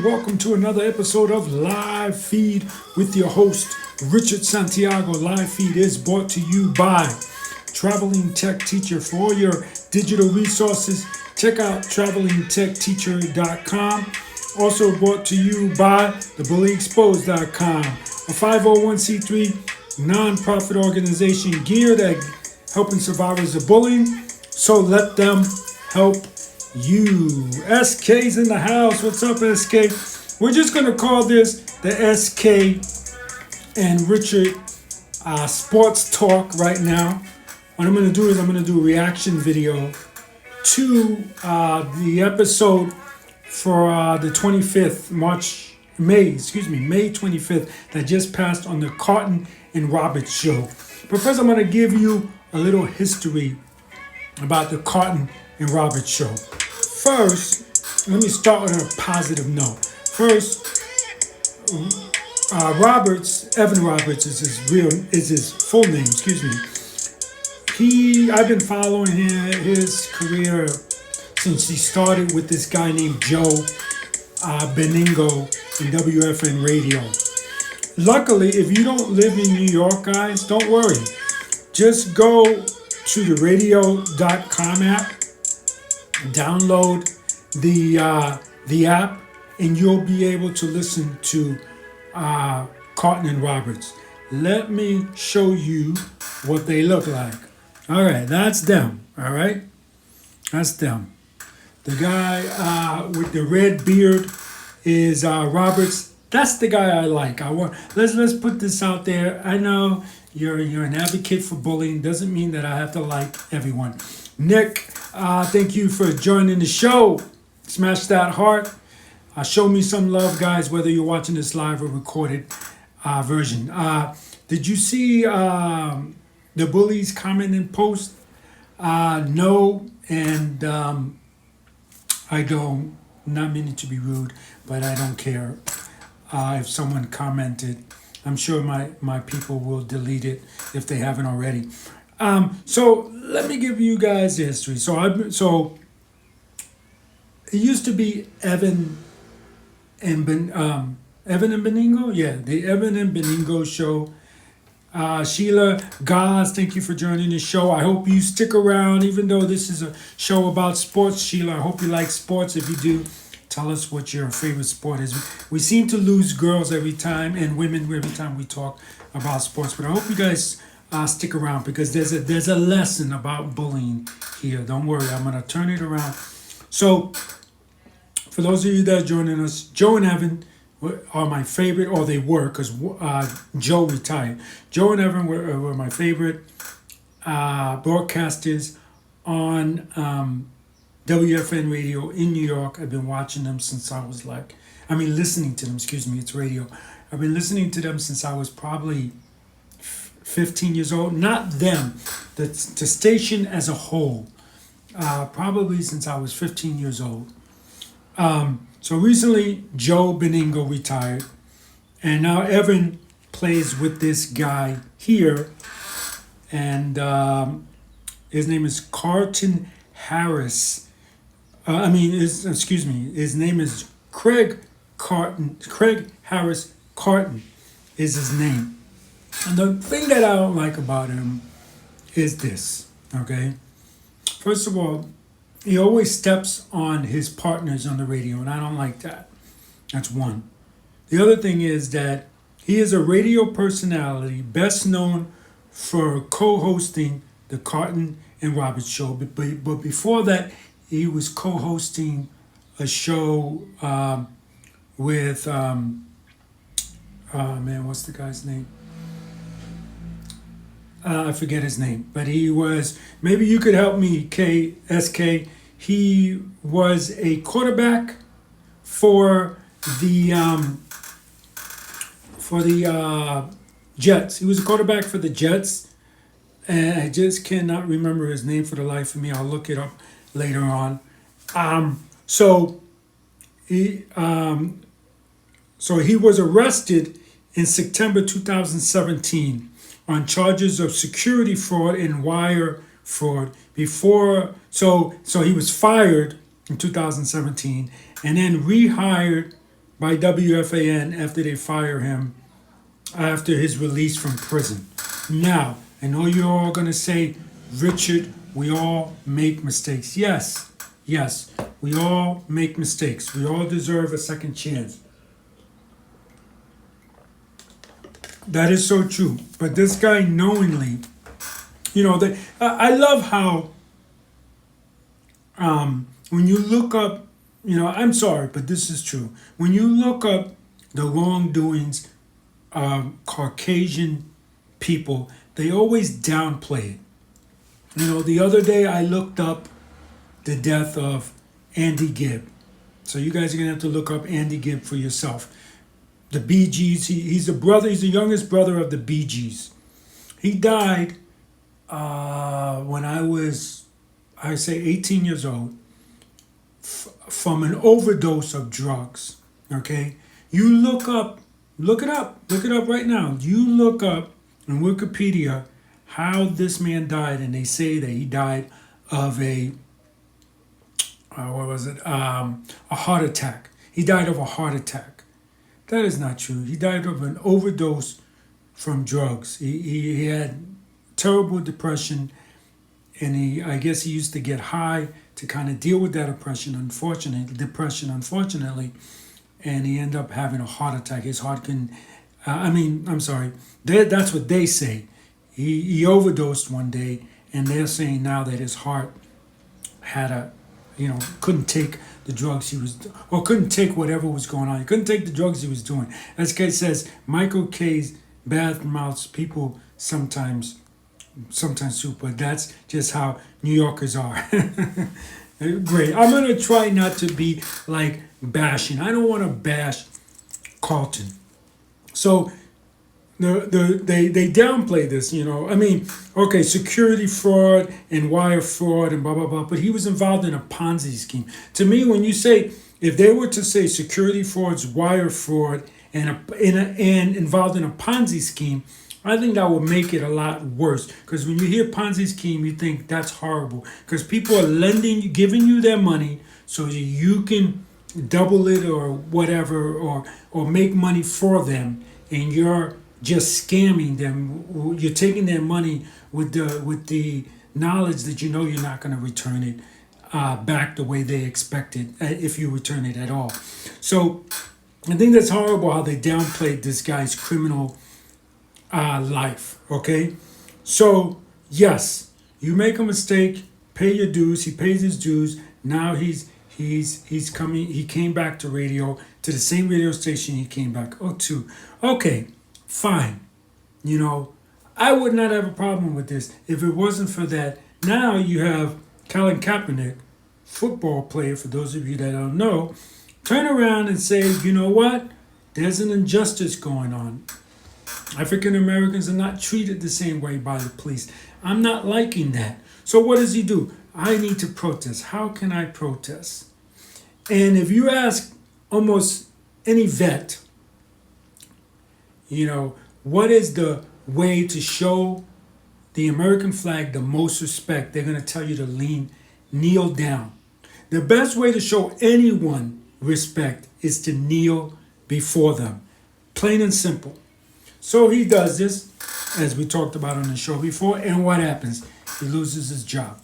and welcome to another episode of Live Feed with your host, Richard Santiago. Live Feed is brought to you by Traveling Tech Teacher. For all your digital resources, check out travelingtechteacher.com. Also brought to you by thebullyexposed.com, a 501c3 nonprofit organization geared at helping survivors of bullying. So let them help you. SK's in the house. What's up, SK? We're just going to call this the SK and Richard Sports Talk right now. What I'm going to do is I'm going to do a reaction video to the episode for the 25th, May 25th that just passed on the Carton and Roberts show. But first I'm going to give you a little history about the Carton and Roberts show. First, let me start on a positive note. First, Evan Roberts is his full name. I've been following his career since he started with this guy named Joe Beningo in WFN Radio. Luckily, if you don't live in New York, guys, don't worry. Just go to the radio.com app, download the app, and you'll be able to listen to Carton and Roberts. Let me show you what they look like. All right, that's them. All right, that's them. The guy with the red beard is Roberts. That's the guy I like. Let's put this out there. I know you're an advocate for bullying. Doesn't mean that I have to like everyone. Nick, thank you for joining the show. Smash that heart. Show me some love, guys, whether you're watching this live or recorded version. Did you see the bullies comment and post? No, and I don't, not meaning to be rude, but I don't care if someone commented. I'm sure my people will delete it if they haven't already. So let me give you guys the history. So it used to be Evan and Beningo. Yeah, the Evan and Beningo show. Sheila Gaz, thank you for joining the show. I hope you stick around, even though this is a show about sports. Sheila, I hope you like sports. If you do, tell us what your favorite sport is. We seem to lose girls every time and women every time we talk about sports. But I hope you guys stick around because there's a lesson about bullying here. Don't worry, I'm gonna turn it around. So, for those of you that are joining us, Joe and Evan are my favorite, or they were, because Joe retired. Joe and Evan were my favorite broadcasters on WFN Radio in New York. I've been watching them since I was listening to them, it's radio. I've been listening to them since I was probably 15 years old. Not them, the station as a whole. Probably since I was 15 years old. So recently, Joe Beningo retired, and now Evan plays with this guy here, and his name is Carton Harris. His name is Craig Carton. Craig Harris Carton is his name. And the thing that I don't like about him is this, okay? First of all, he always steps on his partners on the radio, and I don't like that. That's one. The other thing is that he is a radio personality best known for co-hosting the Carton and Roberts show. But before that, he was co-hosting a show with, what's the guy's name? I forget his name, but he was, maybe you could help me, SK. He was a quarterback for the Jets. He was a quarterback for the Jets, and I just cannot remember his name for the life of me. I'll look it up later on. So he was arrested in September 2017 on charges of security fraud and wire fraud. So he was fired in 2017 and then rehired by WFAN after they fire him after his release from prison. Now, I know you're all going to say, Richard, we all make mistakes. Yes, yes, we all make mistakes. We all deserve a second chance. That is so true. But this guy knowingly, I love how when you look up, I'm sorry, but this is true. When you look up the wrongdoings of Caucasian people, they always downplay it. The other day I looked up the death of Andy Gibb. So you guys are going to have to look up Andy Gibb for yourself. The Bee Gees, he's the youngest brother of the Bee Gees. He died when I was, I say 18 years old, from an overdose of drugs, okay? You look it up right now. You look up on Wikipedia how this man died, and they say that he died of a heart attack. He died of a heart attack. That is not true. He died of an overdose from drugs. He had terrible depression, and I guess he used to get high to kind of deal with that depression, unfortunately, and he ended up having a heart attack. His heart couldn't, that's what they say. He overdosed one day, and they're saying now that his heart had couldn't take the drugs he was, or couldn't take whatever was going on. He couldn't take the drugs he was doing. As Kay says, Michael K's bad mouths people sometimes too, but that's just how New Yorkers are. Great. I'm going to try not to be like bashing. I don't want to bash Carton. So they downplay this, okay, security fraud and wire fraud and blah, blah, blah, but he was involved in a Ponzi scheme. To me, when you say, if they were to say security frauds, wire fraud, and involved in a Ponzi scheme, I think that would make it a lot worse. Because when you hear Ponzi scheme, you think that's horrible. Because people are giving you their money so that you can double it or whatever, or make money for them, and you're just scamming them. You're taking their money with the knowledge that you're not going to return it back the way they expected, if you return it at all. So I think that's horrible how they downplayed this guy's criminal life. Okay, so yes, you make a mistake, pay your dues. He pays his dues. Now he's coming. He came back to radio, to the same radio station he came back to. Okay, fine. I would not have a problem with this if it wasn't for that. Now you have Colin Kaepernick, football player, for those of you that don't know, turn around and say, you know what? There's an injustice going on. African Americans are not treated the same way by the police. I'm not liking that. So what does he do? I need to protest. How can I protest? And if you ask almost any vet, what is the way to show the American flag the most respect, they're going to tell you to kneel down. The best way to show anyone respect is to kneel before them. Plain and simple. So he does this, as we talked about on the show before, and what happens? He loses his job.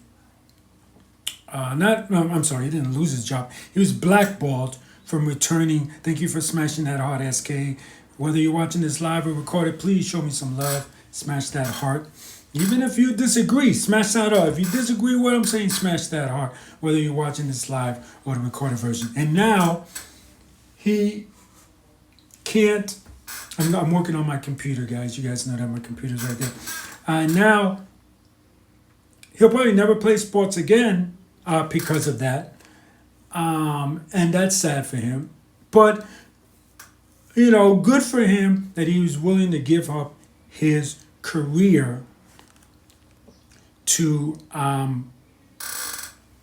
He didn't lose his job. He was blackballed from returning. Thank you for smashing that heart, SK. Whether you're watching this live or recorded, please show me some love. Smash that heart. Even if you disagree, smash that heart. If you disagree with what I'm saying, smash that heart. Whether you're watching this live or the recorded version. And now, he can't. I'm working on my computer, guys. You guys know that my computer's right there. Now, he'll probably never play sports again because of that. And that's sad for him. But, good for him that he was willing to give up his career to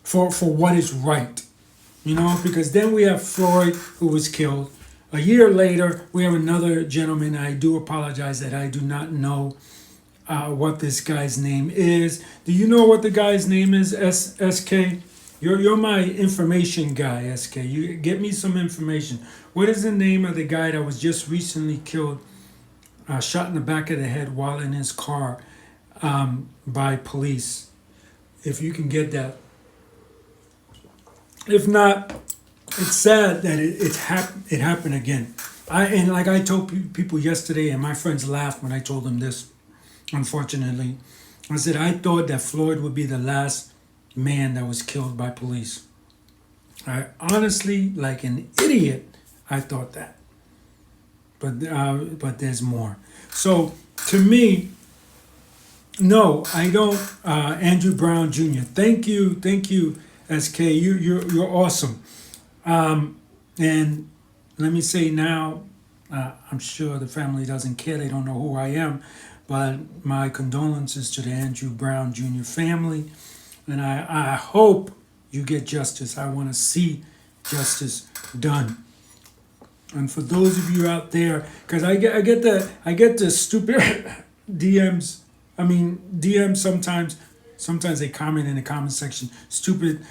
for what is right. Because then we have Floyd, who was killed. A year later, we have another gentleman. I do apologize that I do not know what this guy's name is. Do you know what the guy's name is, SK? You're my information guy, SK. You get me some information. What is the name of the guy that was just recently killed, shot in the back of the head while in his car, by police? If you can get that. If not, it's sad that it happened again. And like I told people yesterday, and my friends laughed when I told them this. Unfortunately, I said I thought that Floyd would be the last man that was killed by police. I honestly, like an idiot, I thought that. But there's more. So to me, no, I don't. Andrew Brown Jr. Thank you, SK. You're awesome. And let me say now, I'm sure the family doesn't care. They don't know who I am. But my condolences to the Andrew Brown Jr. family. And I hope you get justice. I want to see justice done. And for those of you out there, because I get the stupid DMs. I mean DMs sometimes. Sometimes they comment in the comment section, stupid.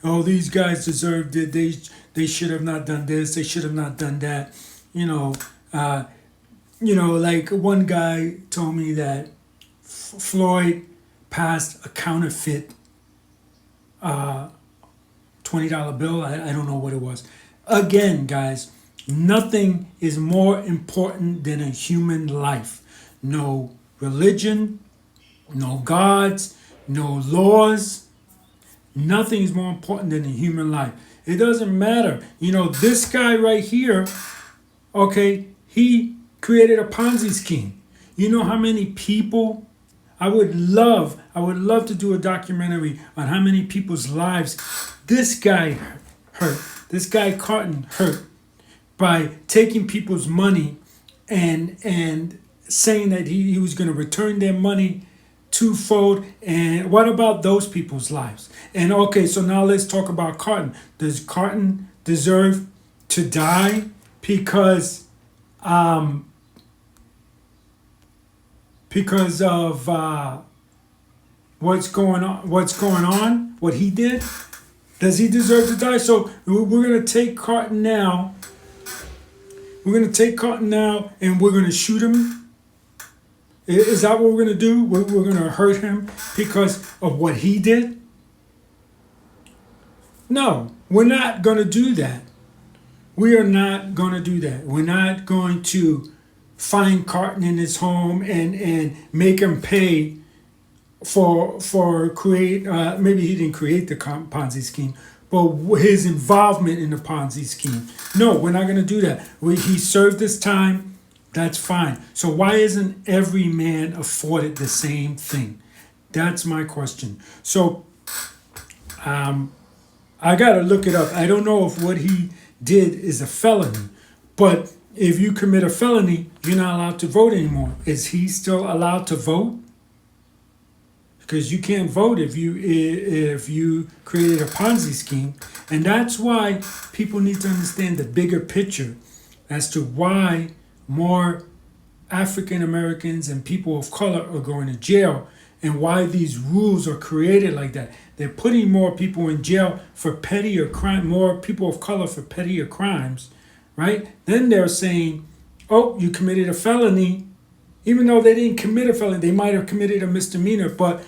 Oh, these guys deserved it. They should have not done this. They should have not done that. Like one guy told me that Floyd passed a counterfeit $20 bill. I don't know what it was. Again, guys, nothing is more important than a human life. No religion, no gods, no laws. Nothing is more important than a human life. It doesn't matter. This guy right here, okay, he created a Ponzi scheme. You know how many people? I would love to do a documentary on how many people's lives this guy hurt. This guy Carton hurt by taking people's money and saying that he was going to return their money twofold. And what about those people's lives? And okay, so now let's talk about Carton. Does Carton deserve to die because of what's going on, what he did? Does he deserve to die? So we're going to take Carton now. We're going to take Carton now and we're going to shoot him. Is that what we're going to do? We're going to hurt him because of what he did? No, we're not going to do that. We are not going to do that. We're not going to find Carton in his home and make him pay for create. Maybe he didn't create the Ponzi scheme, but his involvement in the Ponzi scheme. No, we're not going to do that. He served his time. That's fine. So why isn't every man afforded the same thing? That's my question. So I got to look it up. I don't know if what he did is a felony, but if you commit a felony, you're not allowed to vote anymore. Is he still allowed to vote? Because you can't vote if you created a Ponzi scheme. And that's why people need to understand the bigger picture as to why more African Americans and people of color are going to jail and why these rules are created like that. They're putting more people in jail for pettier crime, more people of color for pettier crimes, right? Then they're saying, oh, you committed a felony, even though they didn't commit a felony. They might have committed a misdemeanor, but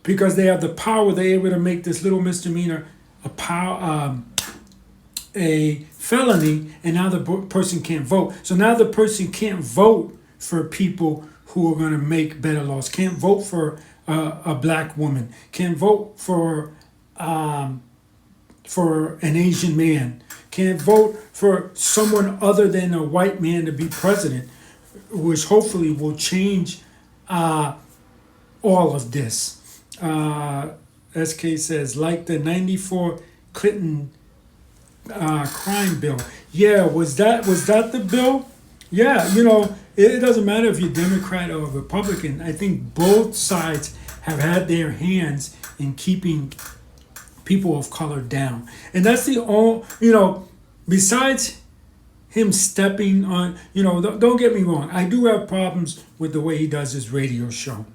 because they have the power, they're able to make this little misdemeanor a felony, and now the person can't vote. So now the person can't vote for people who are going to make better laws. Can't vote for a black woman. Can't vote for an Asian man. Can't vote for someone other than a white man to be president, which hopefully will change all of this. SK says, like the 94 Clinton crime bill. Yeah, was that the bill? Yeah, it doesn't matter if you're Democrat or Republican. I think both sides have had their hands in keeping people of color down. And that's the only, besides him stepping on, don't get me wrong. I do have problems with the way he does his radio show.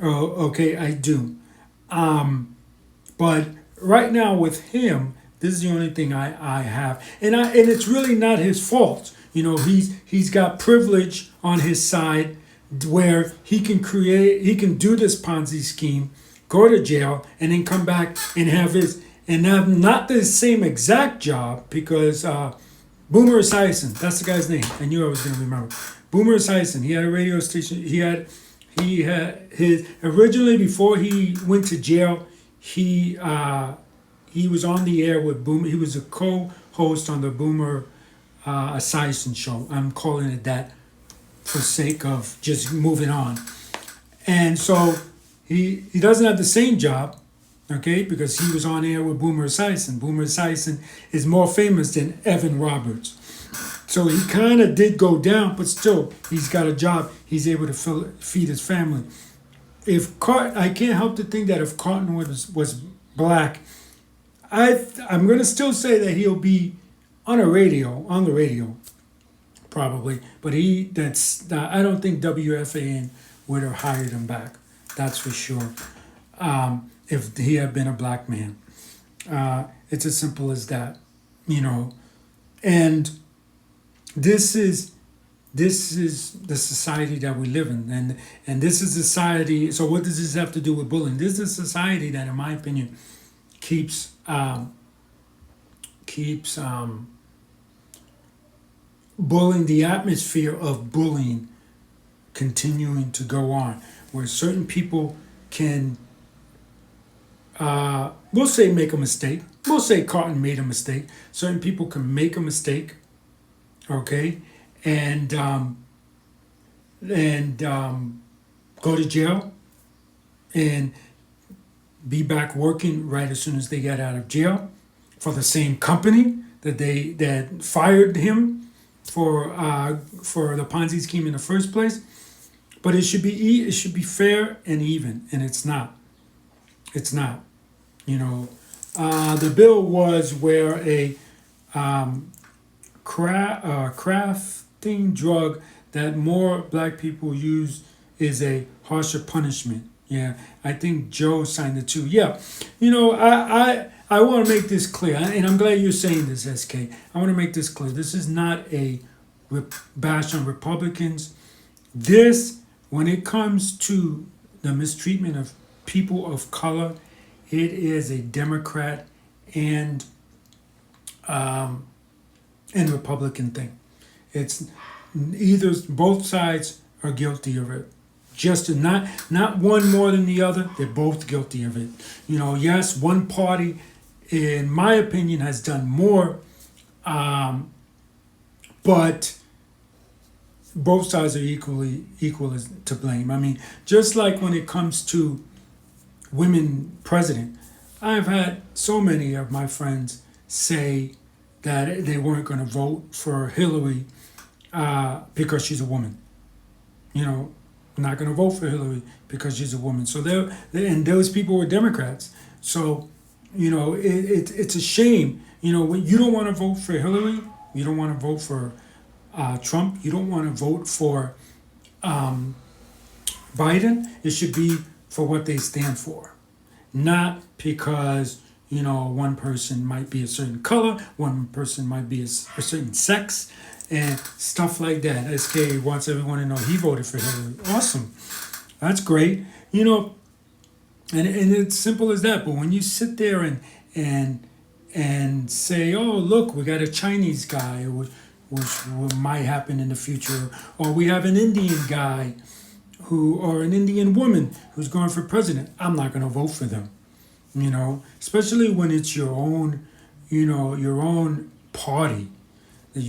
Okay, I do. But right now with him, this is the only thing I have, and it's really not his fault. He's got privilege on his side, where he can do this Ponzi scheme, go to jail, and then come back and have not the same exact job, because Boomer Esiason, that's the guy's name. I knew I was going to remember. Boomer Esiason. He had a radio station. He had his originally, before he went to jail. He was on the air with Boomer. He was a co-host on the Boomer Esiason show. I'm calling it that for sake of just moving on. And so he doesn't have the same job, okay, because he was on air with Boomer Esiason. Boomer Esiason is more famous than Evan Roberts. So he kind of did go down, but still, he's got a job. He's able to feed his family. I can't help to think that if Carton was black, I'm going to still say that he'll be on the radio, probably. But I don't think WFAN would have hired him back. That's for sure. If he had been a black man, it's as simple as that, And this is the society that we live in, and this is society. So what does this have to do with bullying? This is a society that, in my opinion, keeps bullying, the atmosphere of bullying continuing to go on, where certain people can, we'll say, make a mistake. We'll say Carton made a mistake. Certain people can make a mistake, okay, and go to jail and be back working right as soon as they get out of jail for the same company that fired him for the Ponzi scheme in the first place. But it should be fair and even, and it's not. It's not. The bill was where a crafting drug that more black people use is a harsher punishment. Yeah, I think Joe signed it too. Yeah, I want to make this clear, and I'm glad you're saying this, SK. I want to make this clear. This is not a bash on Republicans. This, when it comes to the mistreatment of people of color, it is a Democrat and Republican thing. It's both sides are guilty of it. Just not one more than the other. They're both guilty of it. Yes, one party, in my opinion, has done more, but both sides are equal to blame. I mean, just like when it comes to women president, I've had so many of my friends say that they weren't going to vote for Hillary because she's a woman. Not going to vote for Hillary because she's a woman. So and those people were Democrats. So, it's a shame. When you don't want to vote for Hillary, you don't want to vote for Trump, you don't want to vote for Biden. It should be for what they stand for, not because one person might be a certain color, one person might be a certain sex, and stuff like that. SK wants everyone to know he voted for Hillary. Awesome, that's great. And it's simple as that. But when you sit there and say, oh, look, we got a Chinese guy, which might happen in the future, or we have an Indian guy or an Indian woman who's going for president, I'm not going to vote for them. Especially when it's your own party that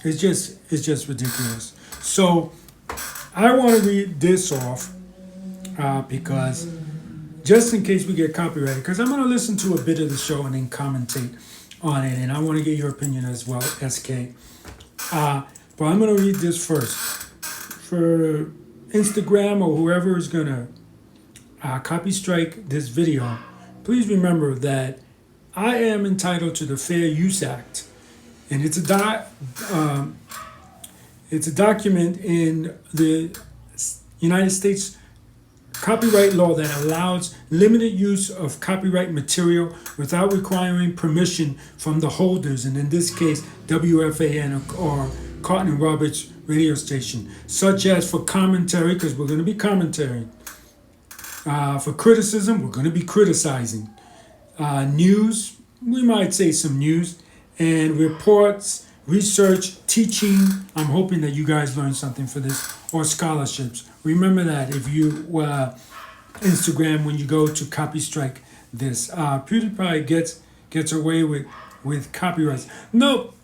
it's just ridiculous. So I want to read this off because just in case we get copyrighted, because I'm going to listen to a bit of the show and then commentate on it, and I want to get your opinion as well, SK. But I'm going to read this first. For Instagram or whoever is going to copy strike this video, please remember that I am entitled to the Fair Use Act, and it's a document in the United States copyright law that allows limited use of copyright material without requiring permission from the holders, and in this case, WFAN or Carton and Roberts radio station, such as for commentary, because we're going to be commentating, for criticism, we're going to be criticizing, news, we might say some news, and reports, research, teaching. I'm hoping that you guys learned something for this, or scholarships. Remember that if you Instagram, when you go to copy strike this, PewDiePie gets away with copyrights. No,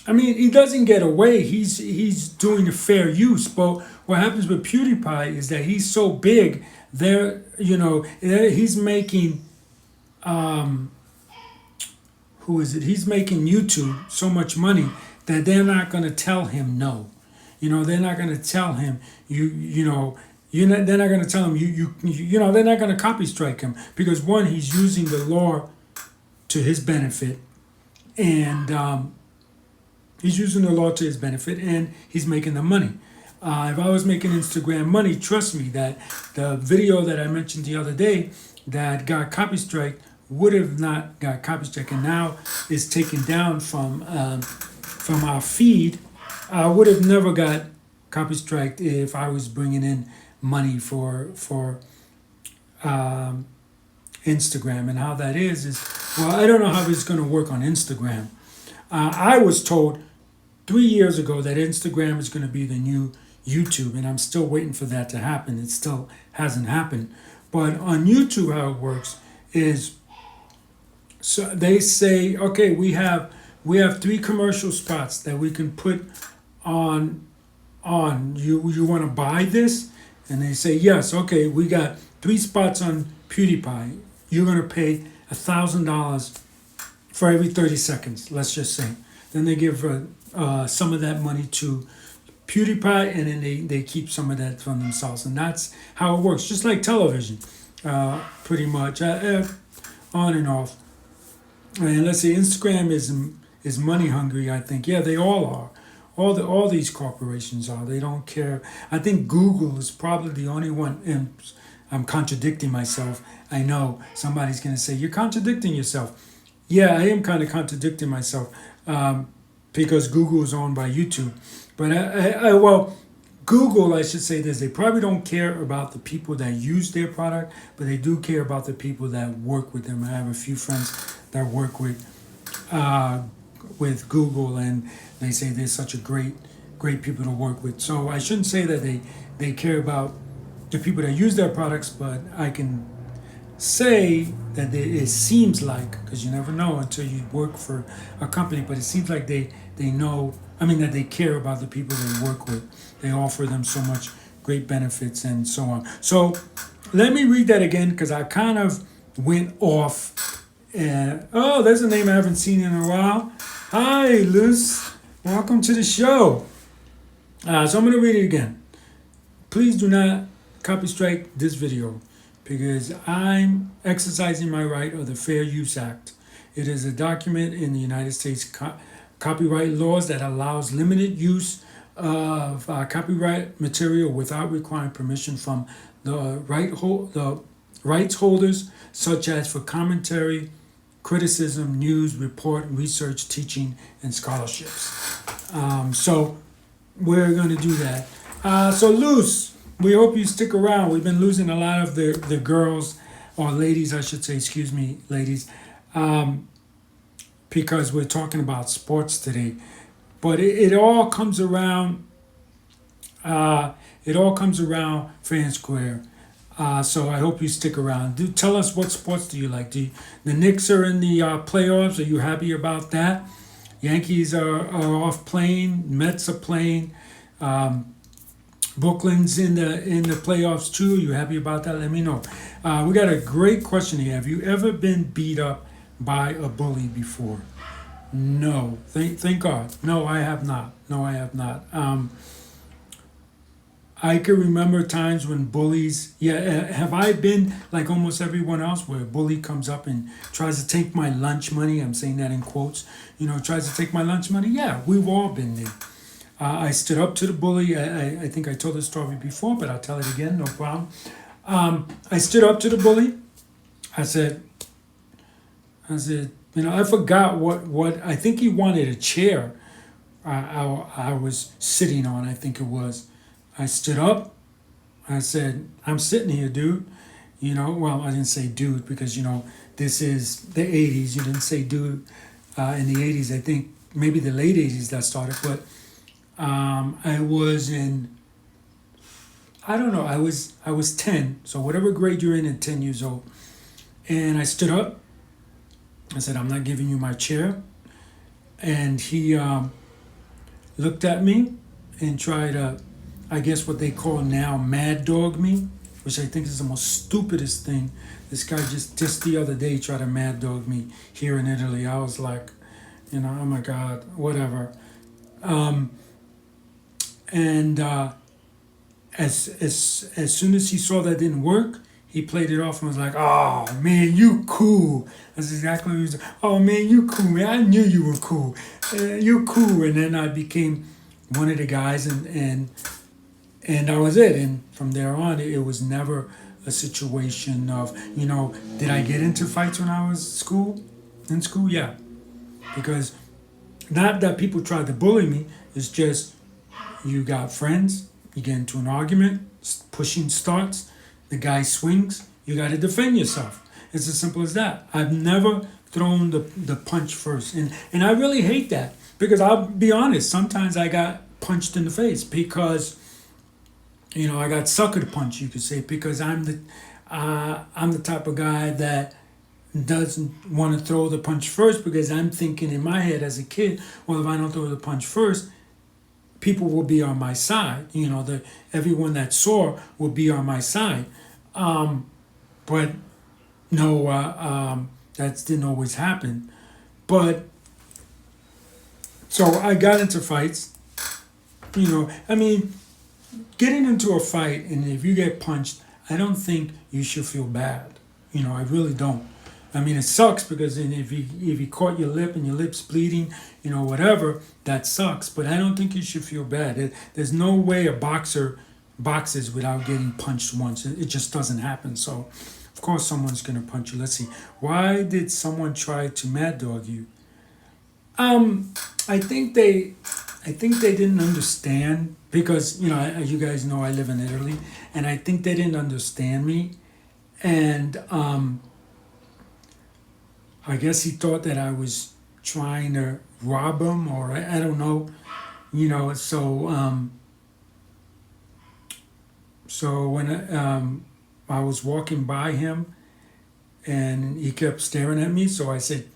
I mean, he doesn't get away. He's doing a fair use. But what happens with PewDiePie is that he's so big. He's making who is it? He's making YouTube so much money that they're not going to tell him no. They're not going to tell him they're not going to tell him they're not going to copy strike him, because one, he's using the law to his benefit, and he's making the money. If I was making Instagram money, trust me that the video that I mentioned the other day that got copy strike would have not got copy strike, and now is taken down from our feed. I would have never got copy striked if I was bringing in money for Instagram. And how that is well, I don't know how it's going to work on Instagram. I was told 3 years ago that Instagram is going to be the new YouTube, and I'm still waiting for that to happen. It still hasn't happened. But on YouTube, how it works is, so they say, okay, we have 3 commercial spots that we can put on. You want to buy this? And they say, yes, okay, we got 3 spots on PewDiePie. You're going to pay $1,000 for every 30 seconds, let's just say. Then they give some of that money to PewDiePie, and then they keep some of that from themselves. And that's how it works, just like television, pretty much, on and off. And let's see, Instagram is money hungry, I think. Yeah, they all are. All these corporations are. They don't care. I think Google is probably the only one. And I'm contradicting myself. I know somebody's going to say, you're contradicting yourself. Yeah, I am kind of contradicting myself, because Google is owned by YouTube. But Google, I should say this, they probably don't care about the people that use their product, but they do care about the people that work with them. I have a few friends that work with Google, and they say they're such a great people to work with. So I shouldn't say that they care about the people that use their products, but I can say that it seems like, because you never know until you work for a company, but it seems like they know, that they care about the people they work with. They offer them so much great benefits and so on. So let me read that again, because I kind of went off. And there's a name I haven't seen in a while. Hi, Luz. Welcome to the show. So I'm going to read it again. Please do not copy strike this video, because I'm exercising my right of the Fair Use Act. It is a document in the United States copyright laws that allows limited use of copyright material without requiring permission from the rights holders, such as for commentary, criticism, news, report, research, teaching, and scholarships. So we're going to do that. So Luz, we hope you stick around. We've been losing a lot of the girls, or ladies, I should say, excuse me, ladies, because we're talking about sports today. But it all comes around. It all comes around fair and square. So I hope you stick around. Tell us, what sports do you like? The Knicks are in the playoffs. Are you happy about that? Yankees are off playing. Mets are playing. Brooklyn's in the playoffs too. Are you happy about that? Let me know. We got a great question here. Have you ever been beat up by a bully before? No. Thank God. No, I have not. I can remember times when bullies, have I been like almost everyone else, where a bully comes up and tries to take my lunch money? I'm saying that in quotes. Tries to take my lunch money. Yeah, we've all been there. I stood up to the bully. I think I told this story before, but I'll tell it again, no problem. I stood up to the bully. I said, I forgot what I think he wanted a chair. I was sitting on. I think it was. I stood up. I said, I'm sitting here, dude. Well, I didn't say dude because this is the '80s. You didn't say dude in the '80s. I think maybe the late '80s that started, but I was in. I don't know. I was 10, so whatever grade you're in at 10 years old, and I stood up. I said, I'm not giving you my chair, and he looked at me and tried to, I guess what they call now mad dog me, which I think is the most stupidest thing. This guy just the other day tried to mad dog me here in Italy. I was like, oh my God, whatever. And as soon as he saw that didn't work, he played it off and was like, "Oh man, you cool." That's exactly what he was. "Oh man, you cool, man. I knew you were cool. You're cool." And then I became one of the guys, and that was it. And from there on, it was never a situation of, did I get into fights when I was in school? Yeah, because not that people tried to bully me. It's just you got friends, you get into an argument, pushing starts, the guy swings, you got to defend yourself. It's as simple as that. I've never thrown the punch first. And I really hate that because I'll be honest, sometimes I got punched in the face because, I got sucker punch, you could say, because I'm the type of guy that doesn't want to throw the punch first because I'm thinking in my head as a kid, well, if I don't throw the punch first, people will be on my side. Everyone that saw will be on my side. But no, that didn't always happen. But so I got into fights. Getting into a fight and if you get punched, I don't think you should feel bad. I really don't. It sucks because if you caught your lip and your lip's bleeding, whatever, that sucks. But I don't think you should feel bad. There's no way a boxer boxes without getting punched once. It just doesn't happen. So, of course, someone's gonna punch you. Let's see. Why did someone try to mad dog you? I think they didn't understand because as you guys know, I live in Italy, and I think they didn't understand me, and I guess he thought that I was trying to rob him, or I don't know, So when I was walking by him, and he kept staring at me, so I said,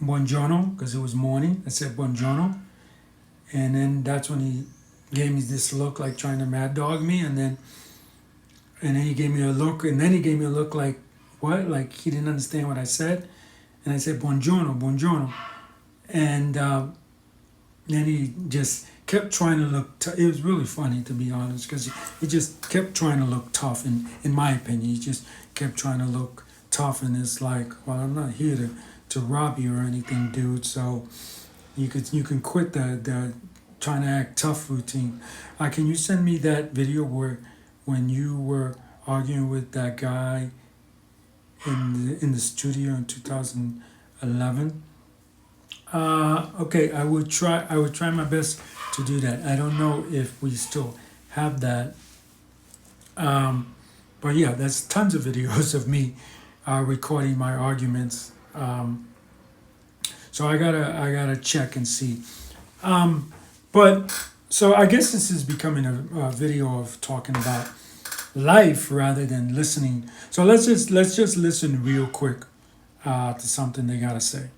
buongiorno, because it was morning. I said buongiorno, and then that's when he gave me this look like trying to mad dog me, and then he gave me a look, like what? Like he didn't understand what I said, and I said buongiorno, and then he just kept trying to look. It was really funny, to be honest, because he just kept trying to look tough. In my opinion, he just kept trying to look tough, and it's like, well, I'm not here to rob you or anything, dude. So you can quit the trying to act tough routine. Can you send me that video when you were arguing with that guy in the studio in 2011? Okay, I would try my best to do that. I don't know if we still have that. But yeah, there's tons of videos of me recording my arguments. So I gotta check and see. But so I guess this is becoming a video of talking about life rather than listening. So let's just listen real quick to something they gotta say.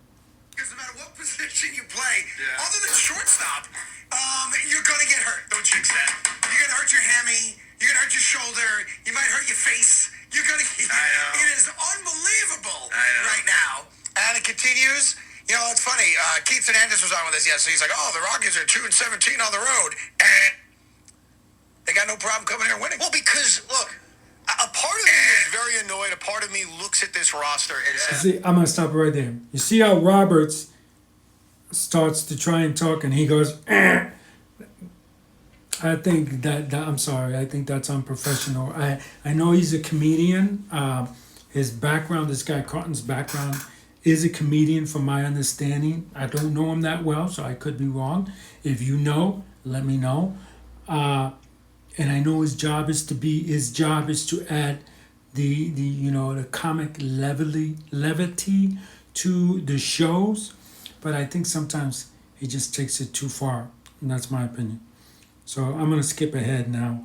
Because no matter what position you play, other than shortstop, you're going to get hurt. Don't jinx that. You're going to hurt your hammy. You're going to hurt your shoulder. You might hurt your face. You're going to... I know. It is unbelievable right now. And it continues. It's funny. Keith Hernandez was on with us yesterday. He's like, the Rockies are 2-17 on the road. And they got no problem coming here and winning. Well, because, look, a part of me is very annoyed. A part of me looks at this roster and says... See, I'm going to stop right there. You see how Roberts starts to try and talk and he goes, eh. I think that I'm sorry. I think that's unprofessional. I know he's a comedian. His background, this guy Carton's background, is a comedian from my understanding. I don't know him that well, so I could be wrong. If you know, let me know. And I know his job is to add the comic levity to the shows, but I think sometimes he just takes it too far, and that's my opinion. So I'm gonna skip ahead now,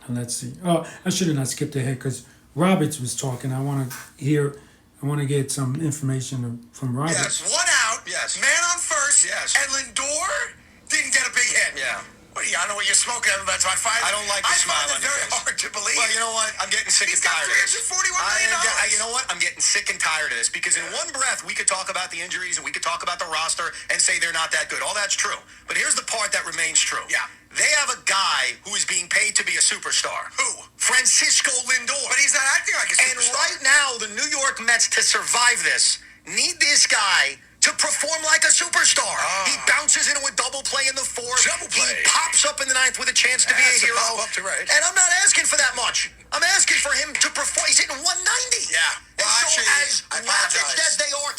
and let's see. Oh, I should have not skipped ahead because Roberts was talking. I want to get some information from Roberts. Yes, one out. Yes. Man on first. Yes. And Lindor didn't get a big hit. Yeah. What do you? I don't know what you're smoking. That's my fire. I don't like the smile find on it your very face. hard to believe. Well, you know what? I'm getting sick He's and got tired of this. $341 million. You know what? I'm getting sick and tired of this because in one breath we could talk about the injuries and we could talk about the roster and say they're not that good. All that's true. But here's the part that remains true. Yeah. They have a guy who is being paid to be a superstar. Who? Francisco Lindor. But he's not acting like a And superstar. right now, the New York Mets, to survive this, need this guy to perform like a superstar. He bounces into a double play in the fourth. Double play. He pops up in the ninth with a chance to be a That's a hero. pop up to right. And I'm not asking for that much. I'm asking for him to perform. He's hitting 190. Yeah. And Well, so actually, as I ravaged apologize. as they are,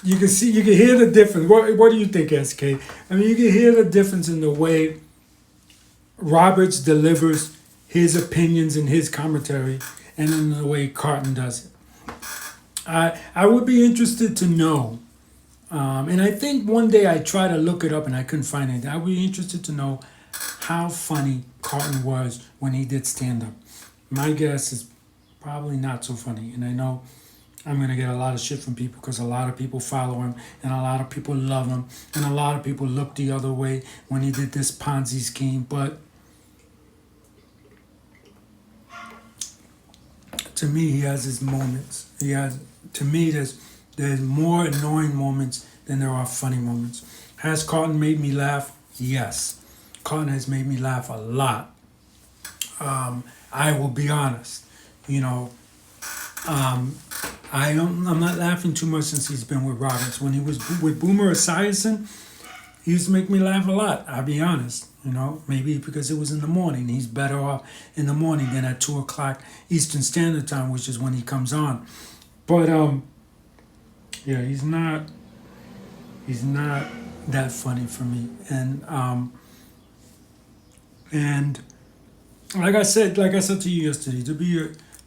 You can hear the difference. What do you think, SK? I mean, you can hear the difference in the way Roberts delivers his opinions and his commentary, and in the way Carton does it. I would be interested to know, and I think one day I tried to look it up and I couldn't find it. I would be interested to know how funny Carton was when he did stand up. My guess is probably not so funny, and I know I'm gonna get a lot of shit from people because a lot of people follow him and a lot of people love him and a lot of people look the other way when he did this Ponzi scheme. But to me, he has his moments. To me, there's more annoying moments than there are funny moments. Has Carton made me laugh? Yes, Carton has made me laugh a lot. I will be honest. I'm not laughing too much since he's been with Roberts. When he was with Boomer Esiason, he used to make me laugh a lot. I'll be honest. Maybe because it was in the morning. He's better off in the morning than at 2:00 Eastern Standard Time, which is when he comes on. But yeah, he's not that funny for me. And like I said to you yesterday,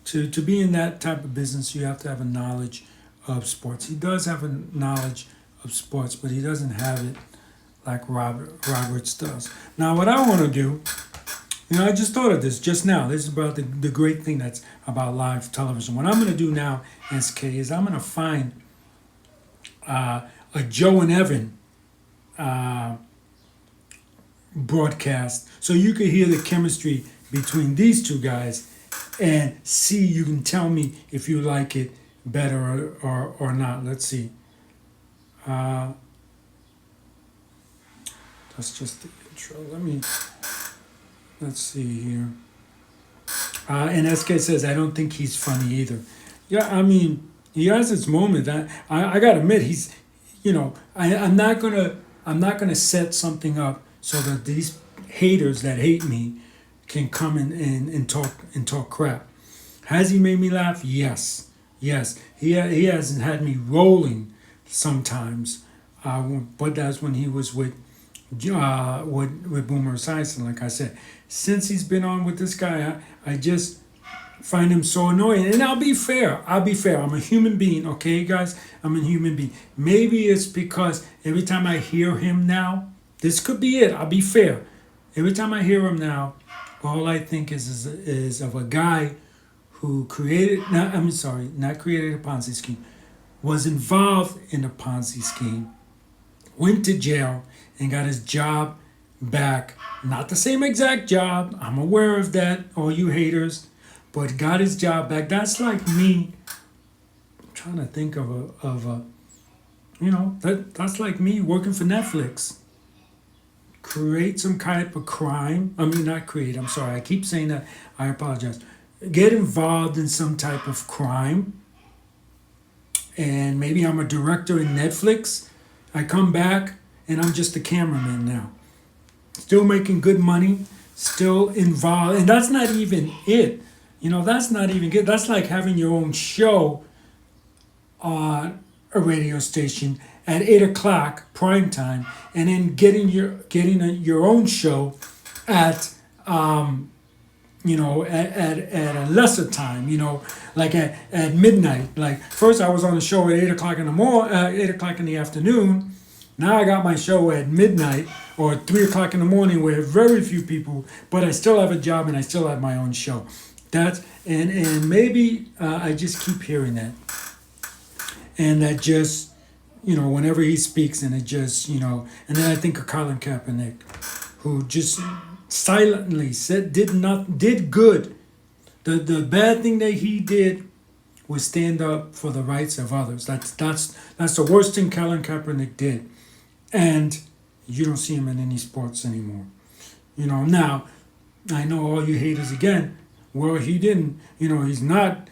to be in that type of business, you have to have a knowledge of sports. He does have a knowledge of sports, but he doesn't have it like Roberts does. Now, what I want to do, I just thought of this just now. This is about the great thing that's about live television. What I'm going to do now, SK, is I'm going to find a Joe and Evan broadcast so you can hear the chemistry between these two guys and see, you can tell me if you like it better or not. Let's see. That's just the intro. Let's see here. And SK says, I don't think he's funny either. Yeah, I mean, he has his moment. I gotta admit, he's, I'm not gonna set something up so that these haters that hate me can come and talk crap. Has he made me laugh? Yes. He hasn't had me rolling sometimes, but that's when he was with Boomer Esiason. Like I said, since he's been on with this guy, I just find him so annoying. And I'll be fair. I'm a human being, okay, guys? I'm a human being. Maybe it's because every time I hear him now, this could be it. I'll be fair. Every time I hear him now, all I think is of a guy who not created a Ponzi scheme, was involved in a Ponzi scheme, went to jail, and got his job back. Not the same exact job. I'm aware of that, all you haters, but got his job back. That's like me. I'm trying to think that's like me working for Netflix. Create some type of crime. Not create. I'm sorry. I keep saying that. I apologize. Get involved in some type of crime. And maybe I'm a director in Netflix. I come back and I'm just a cameraman now. still making good money, still involved, and that's not even it. That's not even good. That's like having your own show on a radio station at 8 o'clock prime time, and then getting your own show at at a lesser time, like at midnight. Like first I was on the show at 8 o'clock in the 8 o'clock in the afternoon. Now I got my show at midnight or 3 o'clock in the morning where very few people, but I still have a job and I still have my own show. And maybe I just keep hearing that. And that just, whenever he speaks and it just, and then I think of Colin Kaepernick, who just silently did good. The bad thing that he did was stand up for the rights of others. That's the worst thing Colin Kaepernick did. And you don't see him in any sports anymore. Now I know all you haters again. Well, he didn't, he's not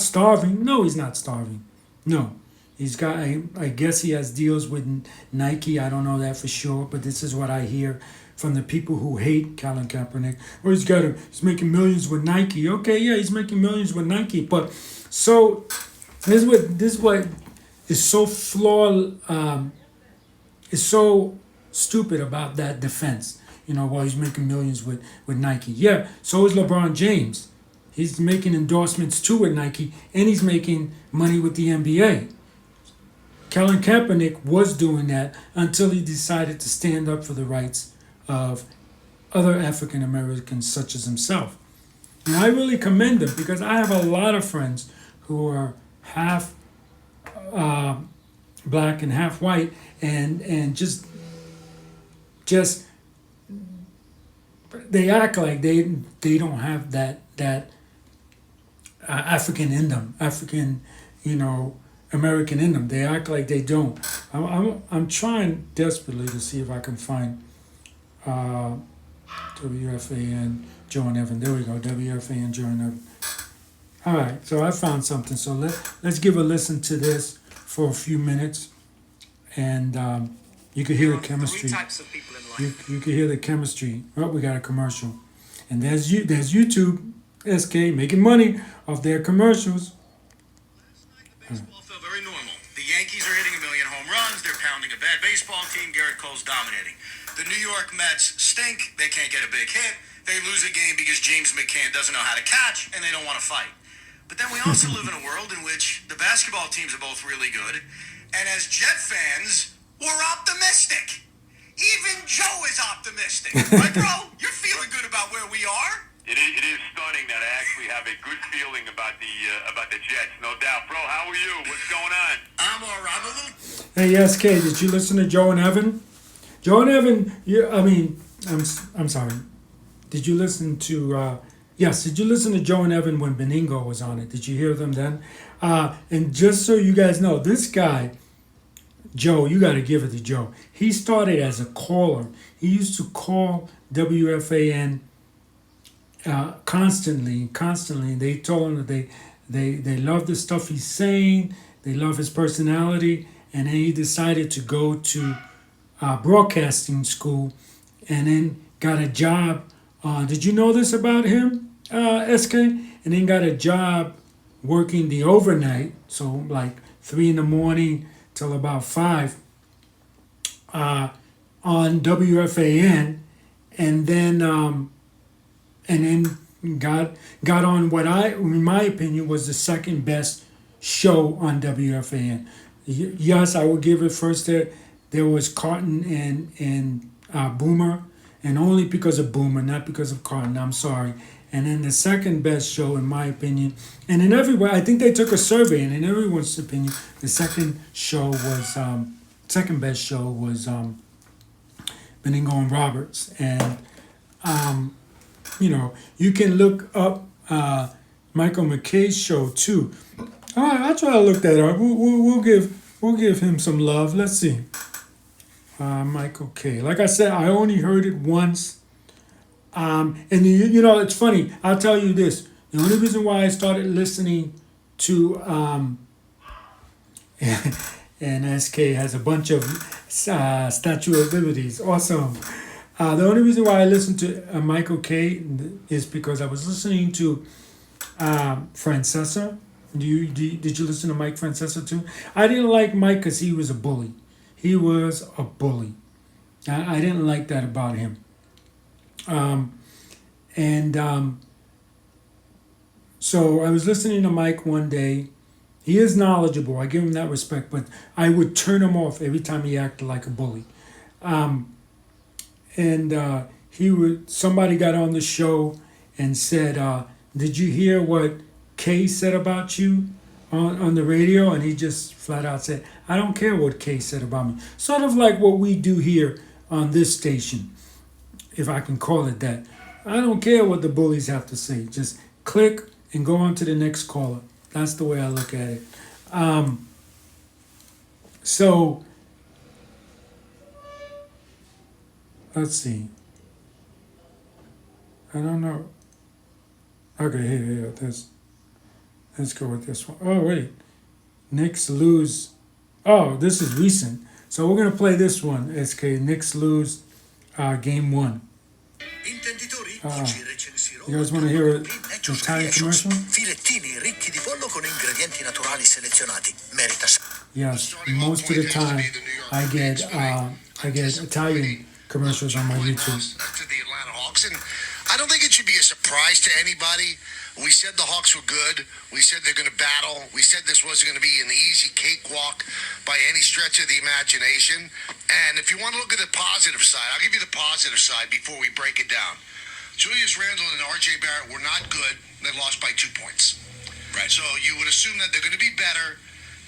starving. No, he's not starving. No. He's got, I guess he has deals with Nike. I don't know that for sure, but this is what I hear from the people who hate Colin Kaepernick. Well, he's making millions with Nike. Okay, yeah, he's making millions with Nike. But so this is what is so flawed, is so stupid about that defense. Well, he's making millions with Nike. Yeah, so is LeBron James. He's making endorsements too with Nike, and he's making money with the NBA. Colin Kaepernick was doing that until he decided to stand up for the rights of other African Americans such as himself. And I really commend him because I have a lot of friends who are half black and half white, and just they act like they don't have that African in them, African American in them. They act like they don't. I'm trying desperately to see if I can find WFAN Joe and Evan. There we go, WFAN Joe and Evan. All right, so I found something. So let's give a listen to this for a few minutes, and you can hear the chemistry. You can hear the chemistry. Oh, we got a commercial, and there's YouTube SK making money off their commercials. Baseball felt very normal. The Yankees are hitting 1 million home runs. They're pounding a bad baseball team. Garrett Cole's dominating. The New York Mets stink. They can't get a big hit. They lose a game because James McCann doesn't know how to catch, and they don't want to fight. But then we also live in a world in which the basketball teams are both really good, and as Jet fans, we're optimistic. Even Joe is optimistic. Right, bro? You're feeling good about where we are? It is stunning that I actually have a good feeling about the Jets, no doubt. Bro, how are you? What's going on? I'm all right. Hey, SK, did you listen to Joe and Evan? Joe and Evan, I'm sorry. Did you listen to, did you listen to Joe and Evan when Beningo was on it? Did you hear them then? And just so you guys know, this guy, Joe, you got to give it to Joe. He started as a caller. He used to call WFAN constantly. They told him that they love the stuff he's saying, they love his personality, and then he decided to go to broadcasting school, and then got a job. Did you know this about him, SK? And then got a job working the overnight, so like 3 a.m. till about 5 on WFAN, and then got on what in my opinion, was the second best show on WFAN. Yes, I will give it first. There was Carton and Boomer, and only because of Boomer, not because of Carton. I'm sorry. And then the second best show, in my opinion, and in everywhere, I think they took a survey, and in everyone's opinion, the second best show was Carton and Roberts, and you can look up Michael McKay's show too. All right, I'll try to look that up. We'll give him some love. Let's see. Michael K. Like I said, I only heard it once. And it's funny. I'll tell you this. The only reason why I started listening to and SK has a bunch of Statue of Liberties. Awesome. The only reason why I listened to Michael K is because I was listening to Francesa. Did you listen to Mike Francesa too? I didn't like Mike because he was a bully. He was a bully. I didn't like that about him. And so I was listening to Mike one day. He is knowledgeable. I give him that respect, but I would turn him off every time he acted like a bully. And he would. Somebody got on the show and said, "Did you hear what Kay said about you on the radio?" And he just flat out said, "I don't care what Kay said about me." Sort of like what we do here on this station, if I can call it that. I don't care what the bullies have to say. Just click and go on to the next caller. That's the way I look at it. So let's see. I don't know. Okay, here. Let's go with this one. Oh, wait. Knicks lose. Oh, this is recent. So we're going to play this one, SK. Knicks lose game 1. You guys want to hear an Italian commercial? Filettini ricchi di pollo con ingredienti naturali selezionati. Merita. Yes, most of the time I get Italian commercials on my YouTube. To the Atlanta Hawks, and I don't think it should be a surprise to anybody. We said the Hawks were good. We said they're going to battle. We said this wasn't going to be an easy cakewalk by any stretch of the imagination. And if you want to look at the positive side, I'll give you the positive side before we break it down. Julius Randle and R.J. Barrett were not good. They lost by 2 points. Right. So you would assume that they're going to be better.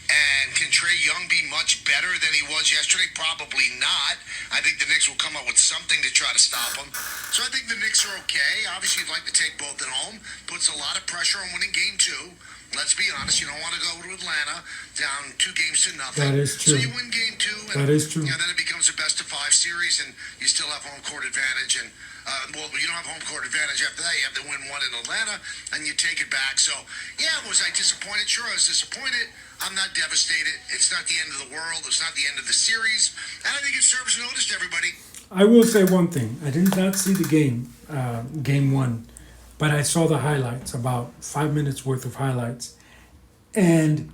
And can Trae Young be much better than he was yesterday? Probably not. I think the Knicks will come up with something to try to stop him. So I think the Knicks are okay. Obviously, you'd like to take both at home. Puts a lot of pressure on winning game 2. Let's be honest. You don't want to go to Atlanta down 2 games to nothing. That is true. So you win game 2. And, that is true. Then it becomes a best-of-5 series, and you still have home court advantage. And well, you don't have home court advantage after that. You have to win 1 in Atlanta, and you take it back. So, yeah, was I disappointed? Sure, I was disappointed. I'm not devastated. It's not the end of the world. It's not the end of the series. And I think it serves notice to everybody. I will say one thing. I did not see the game, game 1, but I saw the highlights, about 5 minutes worth of highlights. And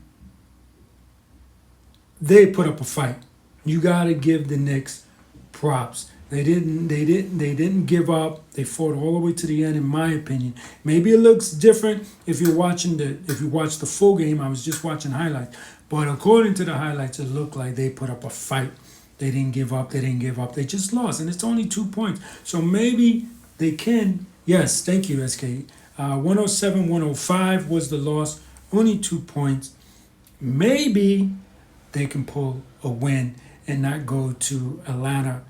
they put up a fight. You got to give the Knicks props. They didn't give up. They fought all the way to the end, in my opinion. Maybe it looks different if you watch the full game. I was just watching highlights, but according to the highlights, it looked like they put up a fight. They didn't give up. They just lost, and it's only 2 points. So maybe they can. Yes, thank you, SK. 107-105 was the loss. Only 2 points. Maybe they can pull a win and not go to Atlanta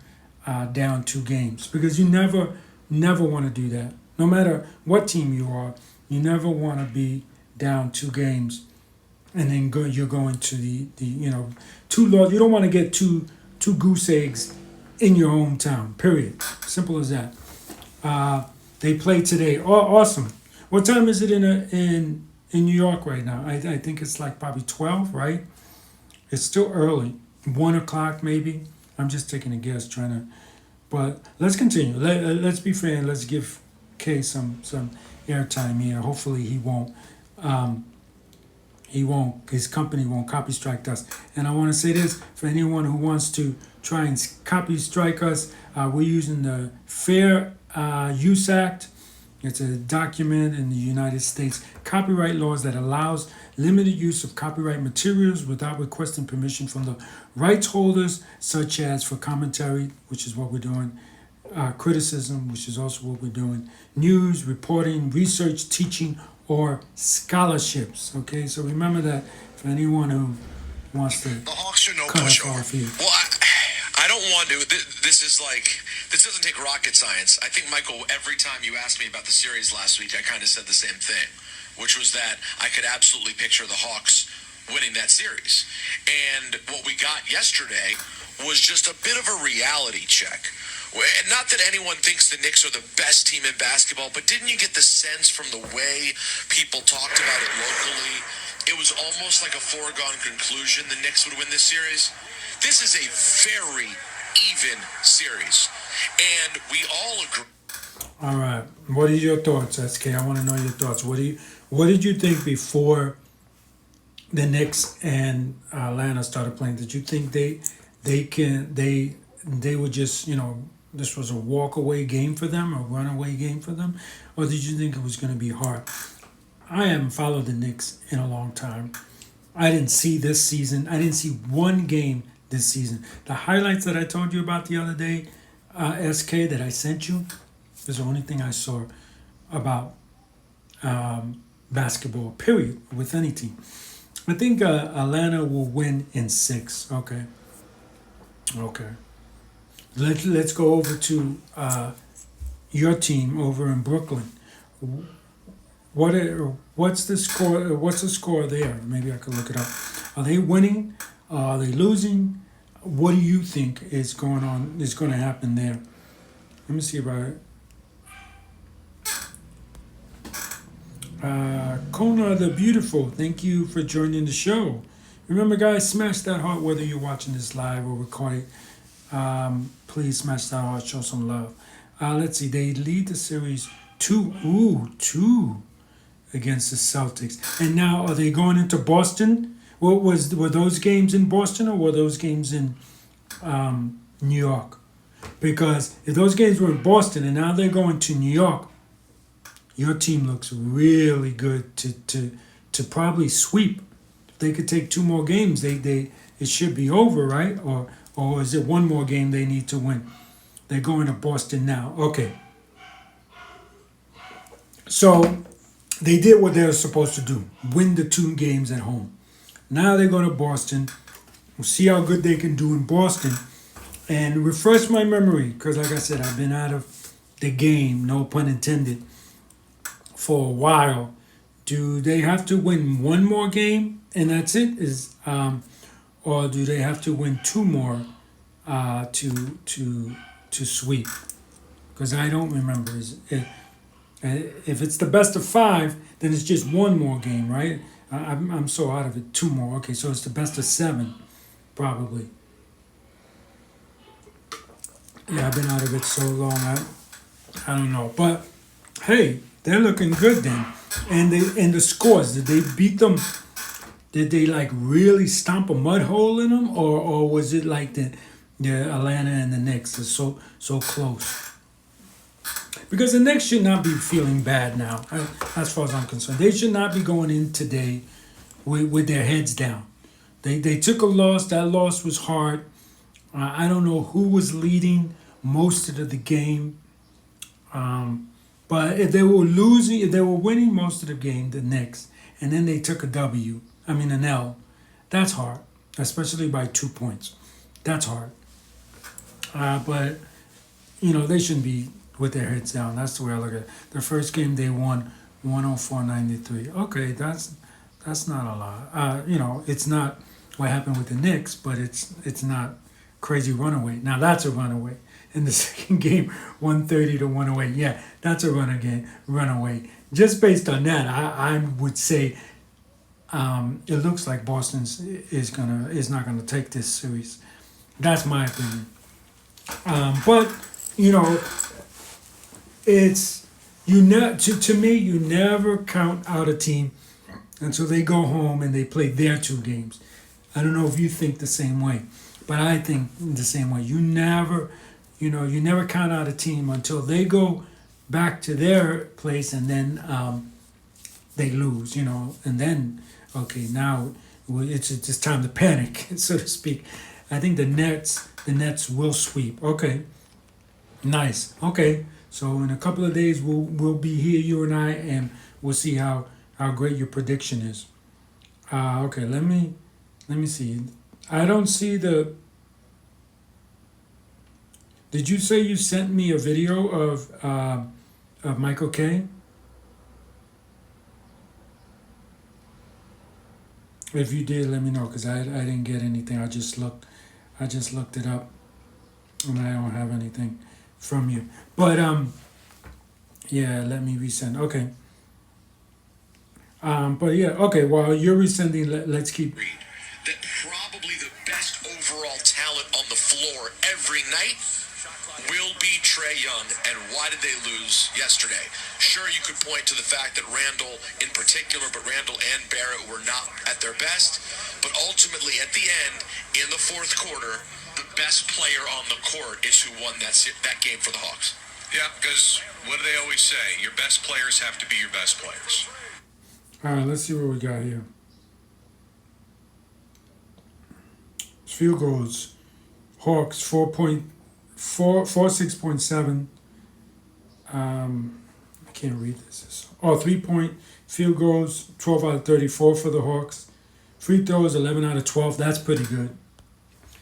down 2 games, because you never want to do that. No matter what team you are, you never want to be down 2 games and then you're going to the 2 loss. You don't want to get two goose eggs in your hometown. Period. Simple as that. They play today. Oh, awesome. What time is it in New York right now? I think it's like probably 12, right? It's still early. 1 o'clock maybe. I'm just taking a guess, but let's continue. Let's be fair and let's give Kay some airtime here. Hopefully he won't. His company won't copy strike us. And I want to say this for anyone who wants to try and copy strike us. We're using the Fair Use Act. It's a document in the United States copyright laws that allows limited use of copyright materials without requesting permission from the rights holders, such as for commentary, which is what we're doing, criticism, which is also what we're doing, news, reporting, research, teaching, or scholarships. Okay, so remember that for anyone who wants to The Hawks are no cut us pushover. off here. Well, I don't want to. This doesn't take rocket science. I think, Michael, every time you asked me about the series last week, I kind of said the same thing, which was that I could absolutely picture the Hawks winning that series. And what we got yesterday was just a bit of a reality check. Not that anyone thinks the Knicks are the best team in basketball, but didn't you get the sense from the way people talked about it locally? It was almost like a foregone conclusion the Knicks would win this series. This is a very, even series. And we all agree. All right. What are your thoughts, SK? I want to know your thoughts. What did you think before the Knicks and Atlanta started playing? Did you think they would just, this was a walk away game for them, a runaway game for them, or did you think it was going to be hard? I haven't followed the Knicks in a long time. I didn't see this season. I didn't see one game this season. The highlights that I told you about the other day, SK, that I sent you, is the only thing I saw about basketball, period, with any team. I think Atlanta will win in 6. Okay. Let's go over to your team over in Brooklyn. What's the score? What's the score there? Maybe I could look it up. Are they winning? Are they losing? What do you think is going on? Is going to happen there? Let me see if Kona the Beautiful, thank you for joining the show. Remember, guys, smash that heart whether you're watching this live or recorded. Please smash that heart, show some love. Let's see, they lead the series 2 against the Celtics. And now, are they going into Boston? Were those games in Boston or were those games in New York? Because if those games were in Boston and now they're going to New York, your team looks really good to probably sweep. If they could take 2 more games, it should be over, right? Or is it 1 more game they need to win? They're going to Boston now. Okay. So they did what they were supposed to do. Win the 2 games at home. Now they're going to Boston. We'll see how good they can do in Boston. And refresh my memory, because like I said, I've been out of the game, no pun intended, for a while. Do they have to win 1 more game and that's it? Or do they have to win 2 more to sweep? Because I don't remember. If it's the best of 5, then it's just 1 more game, right? I'm so out of it. 2 more. Okay, so it's the best of 7, probably. Yeah, I've been out of it so long. I don't know, but hey, they're looking good then. And the scores, did they beat them? Did they like really stomp a mud hole in them, or was it like the Atlanta and the Knicks are so close? Because the Knicks should not be feeling bad now, as far as I'm concerned. They should not be going in today with their heads down. They took a loss. That loss was hard. I don't know who was leading most of the game. But if they were losing, if they were winning most of the game, the Knicks, and then they took an L, that's hard, especially by 2 points. That's hard. But, they shouldn't be with their heads down. That's the way I look at it. The first game they won 104-93. Okay, that's not a lot. It's not what happened with the Knicks, but it's not crazy runaway. Now that's a runaway. In the second game, 130-108. Yeah, that's a runaway. Just based on that, I would say it looks like Boston is not gonna take this series. That's my opinion. But it's to me you never count out a team until they go home and they play their 2 games. I don't know if you think the same way, but I think the same way. You never count out a team until they go back to their place and then they lose, and then, okay, now it's just time to panic, so to speak. I think the Nets will sweep. Okay, nice. Okay, so in a couple of days we'll be here, you and I, and we'll see how great your prediction is. Okay, let me see. I don't see the. Did you say you sent me a video of Michael K? If you did, let me know, because I didn't get anything. I just looked it up, and I don't have anything from you. But yeah, let me resend. Okay. But yeah, okay. While you're resending, let's keep. That probably the best best overall talent on the floor every night will be Trae Young. And why did they lose yesterday? Sure, you could point to the fact that Randall in particular, but Randall and Barrett were not at their best. But ultimately, at the end, in the fourth quarter, the best player on the court is who won that game for the Hawks. Yeah, because what do they always say? Your best players have to be your best players. All right, let's see what we got here. Field goals. Hawks 6.7. I can't read this. 3-point field goals, 12 out of 34 for the Hawks. Free throws, 11 out of 12. That's pretty good.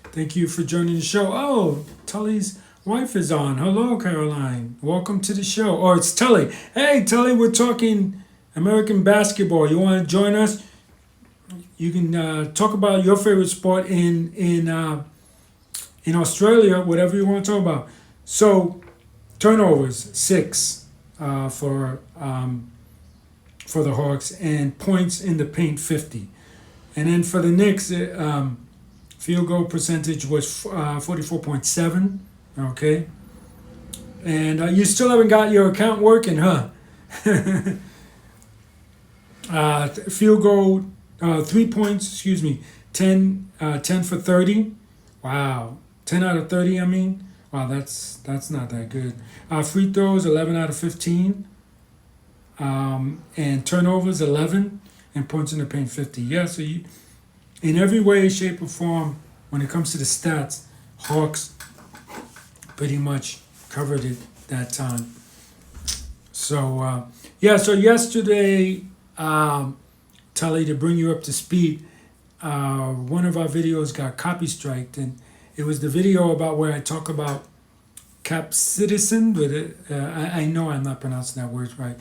Thank you for joining the show. Oh, Tully's wife is on. Hello, Caroline. Welcome to the show. Oh, it's Tully. Hey, Tully, we're talking American basketball. You want to join us? You can talk about your favorite sport in Australia, whatever you want to talk about. So, turnovers 6 for the Hawks, and points in the paint 50. And then for the Knicks, field goal percentage was 44.7. Okay, and you still haven't got your account working, huh? Field goal, 3 points. 10 for 30. Wow, 10 out of 30. I mean, wow, that's not that good. Free throws, 11 out of 15. And turnovers, 11, and points in the paint, 50. Yeah, so you, in every way, shape, or form, when it comes to the stats, Hawks pretty much covered it that time. So, so yesterday, Tully, to bring you up to speed, one of our videos got copy striked, and it was the video about where I talk about capsaicin, with it. I know I'm not pronouncing that word right.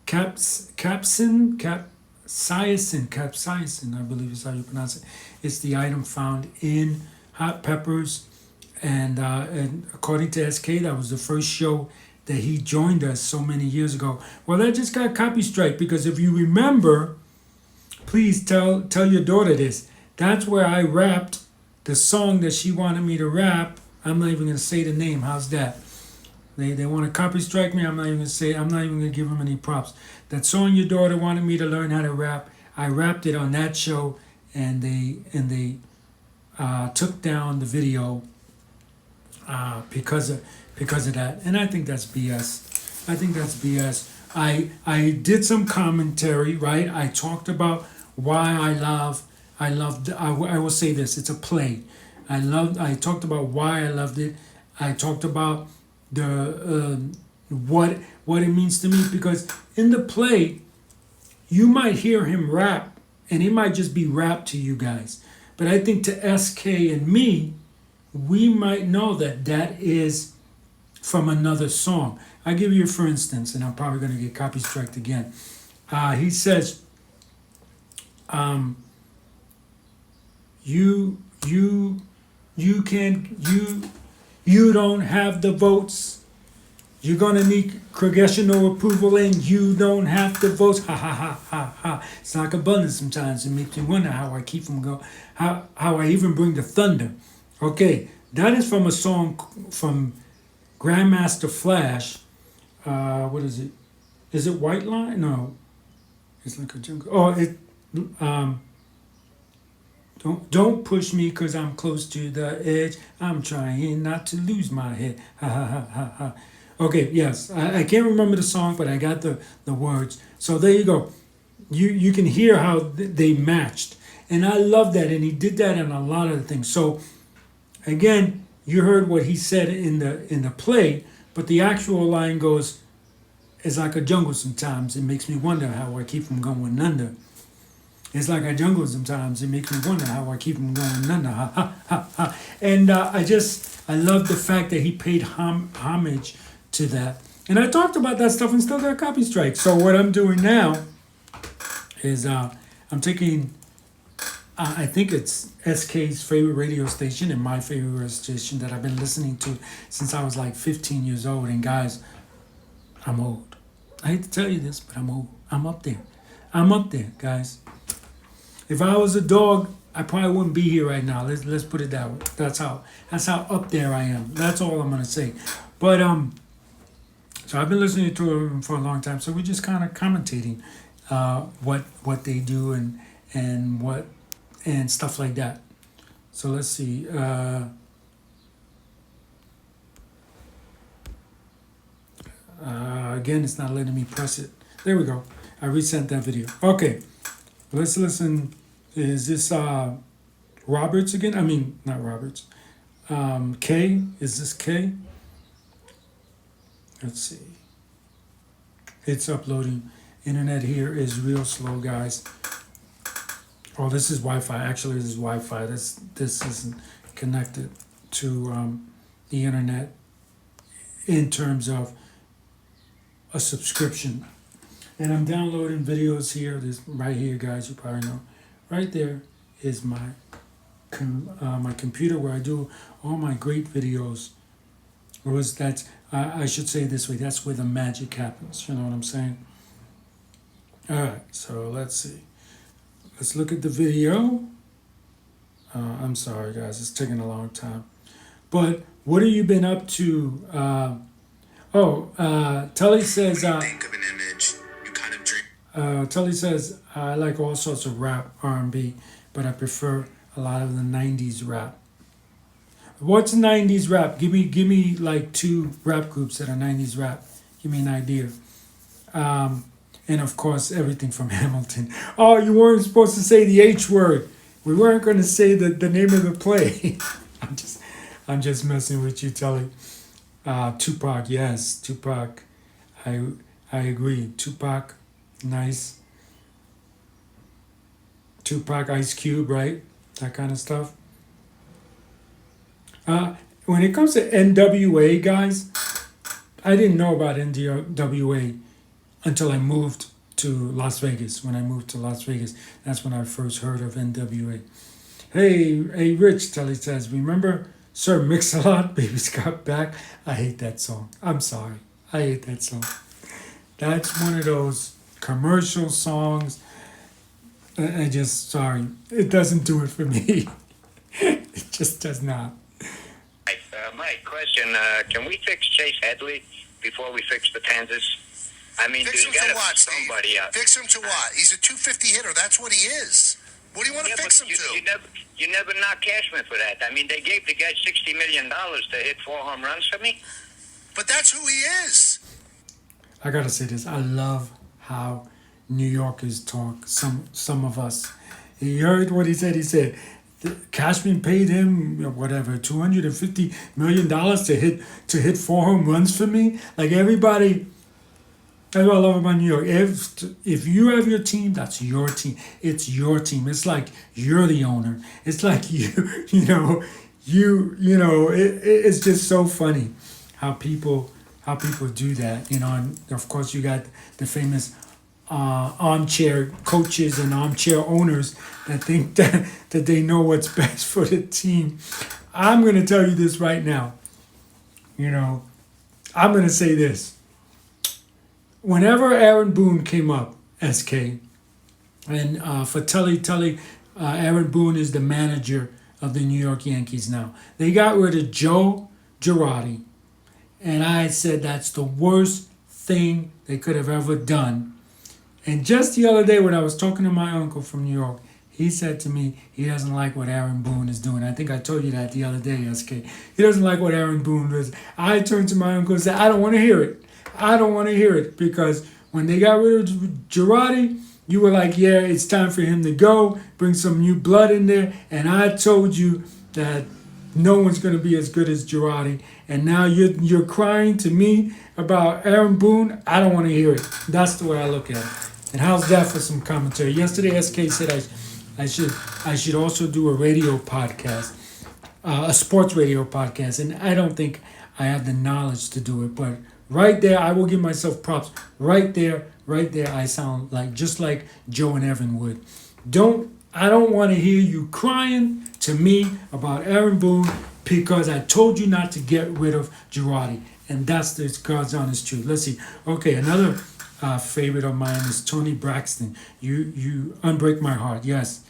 Capsaicin, I believe is how you pronounce it. It's the item found in hot peppers, and according to SK, that was the first show that he joined us so many years ago. Well, that just got copy strike, because if you remember, please tell your daughter this. That's where I rapped the song that she wanted me to rap. I'm not even gonna say the name. How's that? They want to copy strike me. I'm not even gonna give them any props. That song your daughter wanted me to learn how to rap, I rapped it on that show, and they took down the video because of that. And I think that's BS. I did some commentary, right? I talked about why I will say this, it's a play. I talked about why I loved it. I talked about the what it means to me, because in the play you might hear him rap and it might just be rap to you guys, but I think to SK and me, we might know that is from another song. I give you for instance, and I'm probably going to get copy striked again. He says, you don't have the votes. You're gonna need congressional approval, and you don't have the votes. Ha ha ha ha ha. It's like abundance sometimes. It makes me wonder how I keep from going. How I even bring the thunder. Okay, that is from a song from Grandmaster Flash. What is it? Is it White Line? No, it's like a jungle. Oh, Don't push me, 'cause I'm close to the edge. I'm trying not to lose my head. Ha ha ha ha ha. Okay, yes. I can't remember the song, but I got the words. So there you go. You can hear how they matched. And I love that. And he did that in a lot of the things. So again, you heard what he said in the play, but the actual line goes, it's like a jungle sometimes. It makes me wonder how I keep from going under. It's like a jungle sometimes. It makes me wonder how I keep from going under. Ha, ha, ha, ha. And I love the fact that he paid homage to that. And I talked about that stuff and still got copy strikes. So what I'm doing now is I'm taking, I think it's SK's favorite radio station and my favorite radio station that I've been listening to since I was like 15 years old. And guys, I'm old. I hate to tell you this, but I'm old. I'm up there, guys. If I was a dog, I probably wouldn't be here right now. Let's put it that way. That's how up there I am. That's all I'm gonna say. But so I've been listening to him for a long time. So we're just kind of commentating what they do and what and stuff like that. So let's see. Again, it's not letting me press it. There we go. I resent that video. Okay, let's listen. Is this Roberts again? I mean, not Roberts. K? Is this K? Let's see. It's uploading. Internet here is real slow, guys. Oh, this is Wi-Fi. Actually, this is Wi-Fi. This isn't connected to the internet in terms of a subscription. And I'm downloading videos here. This right here, guys. You probably know. Right there is my computer where I do all my great videos. I should say it this way. That's where the magic happens. You know what I'm saying? All right. So let's see. Let's look at the video. I'm sorry, guys. It's taking a long time. But what have you been up to? Tully says. Think of an image you kind of dream. Tully says, I like all sorts of rap, R&B, but I prefer a lot of the 90s rap. What's 90s rap? Give me like 2 rap groups that are 90s rap. Give me an idea. And of course, everything from Hamilton. Oh, you weren't supposed to say the H word. We weren't going to say the name of the play. I'm just messing with you, Tully. Tupac, yes, Tupac. I agree. Tupac, nice. Tupac, Ice Cube, right? That kind of stuff. When it comes to NWA, guys, I didn't know about NWA until I moved to Las Vegas. When I moved to Las Vegas, that's when I first heard of NWA. Hey, Rich, Telly says, remember Sir Mix-a-Lot, Baby Scott Back? I hate that song. I'm sorry. I hate that song. That's one of those commercial songs. Sorry. It doesn't do it for me. It just does not. Mike, question. Can we fix Chase Headley before we fix the Kansas? I mean, Fix him there's got to to what, be Steve? somebody out. Fix him to what? He's a 250 hitter. That's what he is. What do you want to fix him to? You never knock Cashman for that. I mean, they gave the guy $60 million to hit 4 home runs for me. But that's who he is. I gotta say this. I love how New Yorkers talk. Some of us. You heard what he said. He said Cashman paid him whatever $250 million to hit 4 home runs for me. Like everybody. That's what I love about New York. If you have your team, that's your team. It's your team. It's like you're the owner. It's like it's just so funny how people do that. And of course you got the famous armchair coaches and armchair owners that think that they know what's best for the team. I'm going to tell you this right now. I'm going to say this. Whenever Aaron Boone came up, SK, and for Tully, Aaron Boone is the manager of the New York Yankees now. They got rid of Joe Girardi, and I said that's the worst thing they could have ever done. And just the other day when I was talking to my uncle from New York, he said to me he doesn't like what Aaron Boone is doing. I think I told you that the other day, SK. He doesn't like what Aaron Boone does. I turned to my uncle and said, I don't want to hear it. I don't want to hear it, because when they got rid of Girardi, you were like, yeah, it's time for him to go, bring some new blood in there. And I told you that no one's going to be as good as Girardi. And now you're crying to me about Aaron Boone. I don't want to hear it. That's the way I look at it. And how's that for some commentary? Yesterday, SK said I should also do a radio podcast, a sports radio podcast. And I don't think I have the knowledge to do it, but right there, I will give myself props. Right there, I sound just like Joe and Evan would. I don't want to hear you crying to me about Aaron Boone because I told you not to get rid of Girardi. And that's the God's honest truth. Let's see. Okay, another favorite of mine is Tony Braxton. You unbreak my heart. Yes.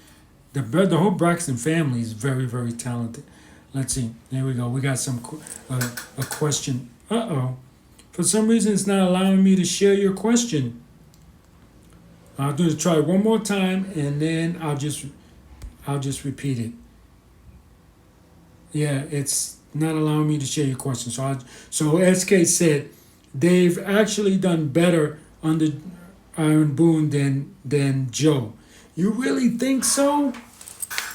The whole Braxton family is very, very talented. Let's see. There we go. We got a question. Uh-oh. For some reason, it's not allowing me to share your question. I'll do it. Try one more time, and then I'll just repeat it. Yeah, it's not allowing me to share your question. So SK said they've actually done better under Aaron Boone than Joe. You really think so?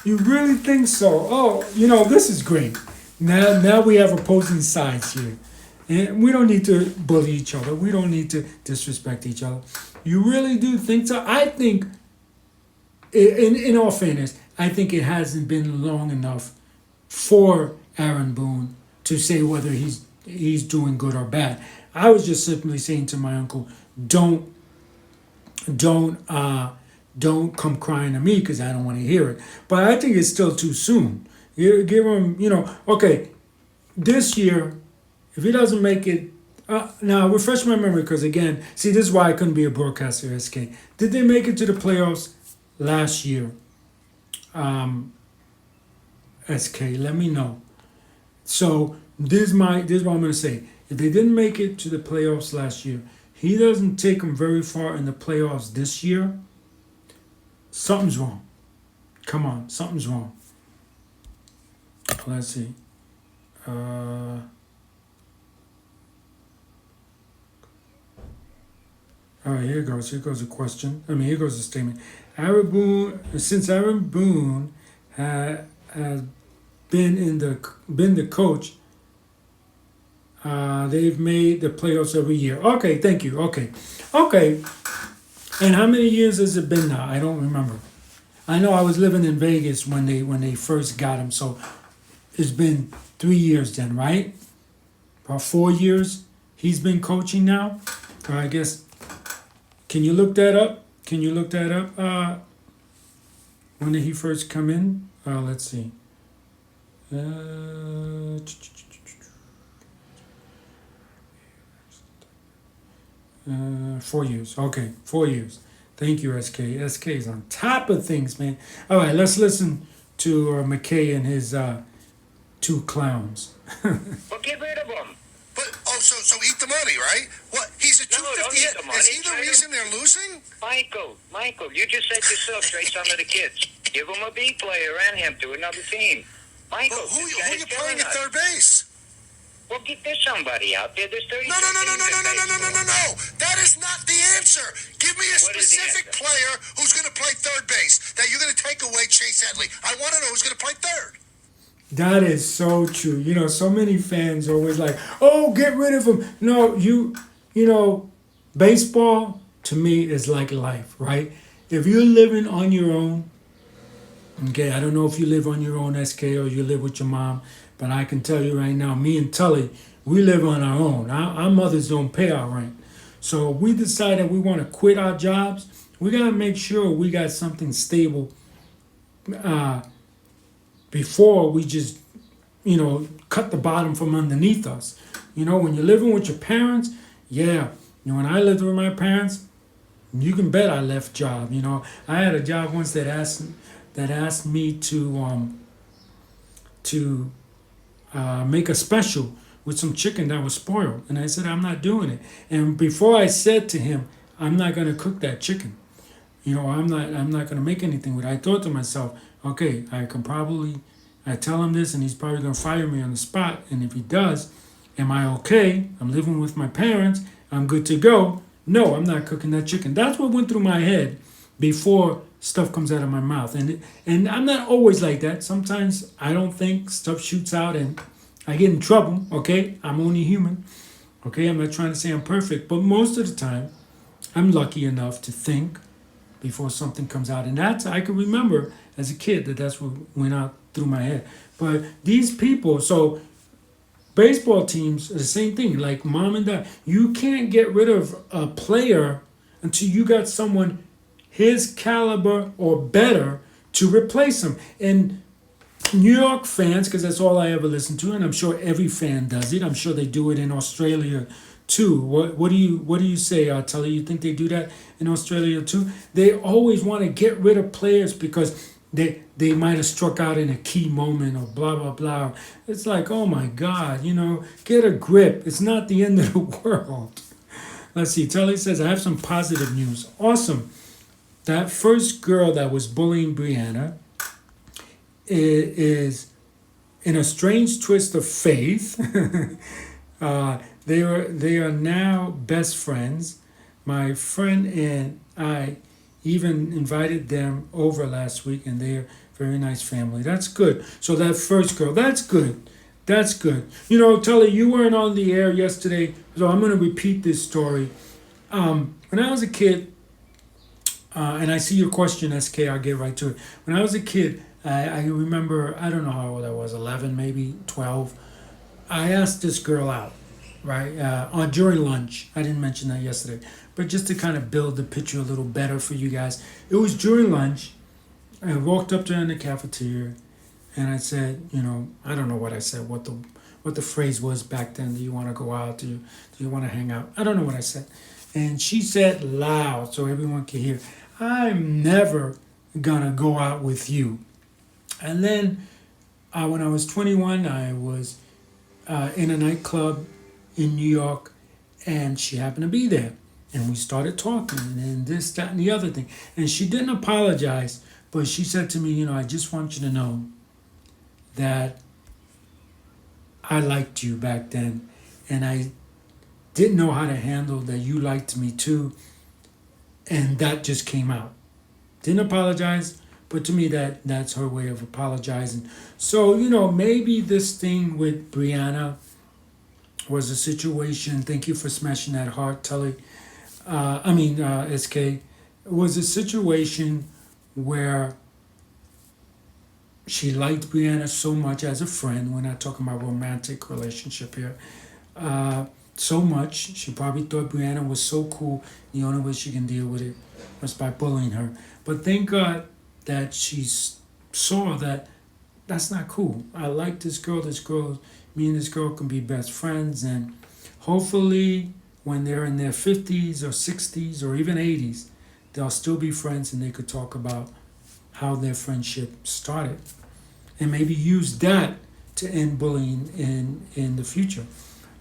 You really think so? Oh, this is great. Now we have opposing sides here. And we don't need to bully each other. We don't need to disrespect each other. You really do think so? I think, in all fairness, I think it hasn't been long enough for Aaron Boone to say whether he's doing good or bad. I was just simply saying to my uncle, don't come crying to me because I don't want to hear it. But I think it's still too soon. You give him, okay, this year, if he doesn't make it, now refresh my memory because again, see, this is why I couldn't be a broadcaster, SK. Did they make it to the playoffs last year? SK, let me know. So this is what I'm going to say. If they didn't make it to the playoffs last year, he doesn't take them very far in the playoffs this year, something's wrong. Come on, something's wrong. Let's see. All right, here goes a question. Here goes a statement. Since Aaron Boone has been the coach, they've made the playoffs every year. Okay, thank you. Okay. And how many years has it been now? I don't remember. I know I was living in Vegas when they first got him, so it's been 3 years then, right? About 4 years he's been coaching now. Or I guess. Can you look that up? When did he first come in? Let's see. 4 years. Okay, 4 years. Thank you, SK. SK is on top of things, man. All right, let's listen to McKay and his two clowns. Well, get rid of him. But so eat the money, right? What? He's a No, don't 250. eat the money. Is he the reason they're losing? Michael, you just said yourself, trade some of the kids. Give him a B player and him to another team. Michael, But who this are guy's you playing killing at us. third base? Well, there's somebody out there. There's 30. No. That is not the answer. Give me a What is the specific answer? player who's going to play third base that you're going to take away Chase Headley. I want to know who's going to play third. That is so true. So many fans are always like, "Oh, get rid of him." No, baseball to me is like life, right? If you're living on your own, okay, I don't know if you live on your own, SK, or you live with your mom, but I can tell you right now, me and Tully, we live on our own. Our mothers don't pay our rent. So we decided we want to quit our jobs. We got to make sure we got something stable before we just, cut the bottom from underneath us. When you're living with your parents, yeah. When I lived with my parents, you can bet I left job. I had a job once that asked me to make a special with some chicken that was spoiled, and I said I'm not doing it. And before I said to him, I'm not going to cook that chicken. I'm not going to make anything with it. I thought to myself, okay, I tell him this and he's probably going to fire me on the spot. And if he does, am I okay? I'm living with my parents. I'm good to go. No, I'm not cooking that chicken. That's what went through my head before stuff comes out of my mouth. And I'm not always like that. Sometimes I don't think, stuff shoots out and I get in trouble, okay? I'm only human, okay? I'm not trying to say I'm perfect, but most of the time, I'm lucky enough to think before something comes out. And I can remember as a kid that's what went out through my head. But these people, so baseball teams are the same thing, like mom and dad. You can't get rid of a player until you got someone his caliber or better to replace him. And New York fans, because that's all I ever listen to, and I'm sure every fan does it. I'm sure they do it in Australia too. What do you say, Tully? You think they do that in Australia too? They always want to get rid of players because they might have struck out in a key moment or blah blah blah. It's like, oh my God, get a grip. It's not the end of the world. Let's see. Tully says, I have some positive news. Awesome. That first girl that was bullying Brianna is in a strange twist of faith. They are now best friends. My friend and I even invited them over last week, and they're very nice family. That's good. So that first girl, that's good. That's good. Tully, you weren't on the air yesterday, so I'm going to repeat this story. When I was a kid, and I see your question, SK, I'll get right to it. When I was a kid, I remember, I don't know how old I was, 11, maybe 12. I asked this girl out, right, during lunch. I didn't mention that yesterday. But just to kind of build the picture a little better for you guys. It was during lunch. I walked up to her in the cafeteria, and I said, I don't know what I said, what the phrase was back then. Do you want to go out? Do you want to hang out? I don't know what I said. And she said loud so everyone could hear, I'm never gonna go out with you. And then when I was 21, I was in a nightclub in New York, and she happened to be there. And we started talking, and this, that, and the other thing. And she didn't apologize, but she said to me, I just want you to know that I liked you back then, and I didn't know how to handle that you liked me too, and that just came out. Didn't apologize, but to me that's her way of apologizing. So, maybe this thing with Brianna was a situation, thank you for smashing that heart, Tully. SK, was a situation where she liked Brianna so much as a friend. We're not talking about romantic relationship here. So much, she probably thought Brianna was so cool. The only way she can deal with it was by bullying her. But thank God that she saw that that's not cool. I like this girl. Me and this girl can be best friends, and hopefully when they're in their 50s or 60s or even 80s, they'll still be friends, and they could talk about how their friendship started, and maybe use that to end bullying in the future.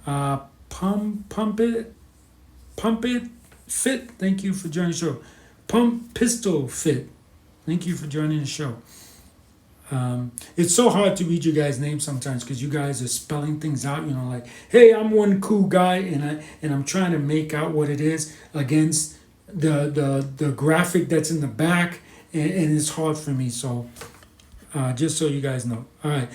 Pump it fit. Thank you for joining the show. Pump Pistol Fit. Thank you for joining the show. It's so hard to read your guys' names sometimes because you guys are spelling things out. Like, hey, I'm one cool guy, and I'm trying to make out what it is against the graphic that's in the back, and it's hard for me. So, just so you guys know. All right,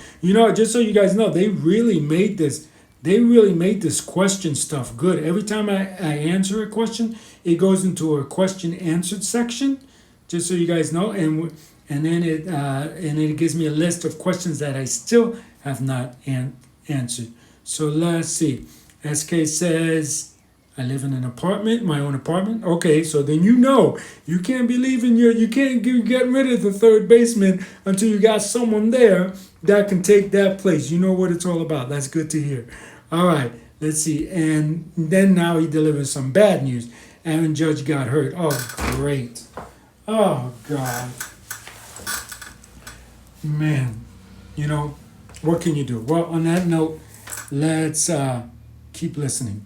just so you guys know, they really made this. They really made this question stuff good. Every time I answer a question, it goes into a question answered section. Just so you guys know, and then it gives me a list of questions that I still have not answered. So let's see. SK says, I live in an apartment, my own apartment. Okay, so then you can't be leaving you can't get rid of the third baseman until you got someone there that can take that place. You know what it's all about. That's good to hear. All right, let's see. And then now he delivers some bad news. Aaron Judge got hurt. Oh, great. Oh, God. Man, what can you do? Well, on that note, let's keep listening.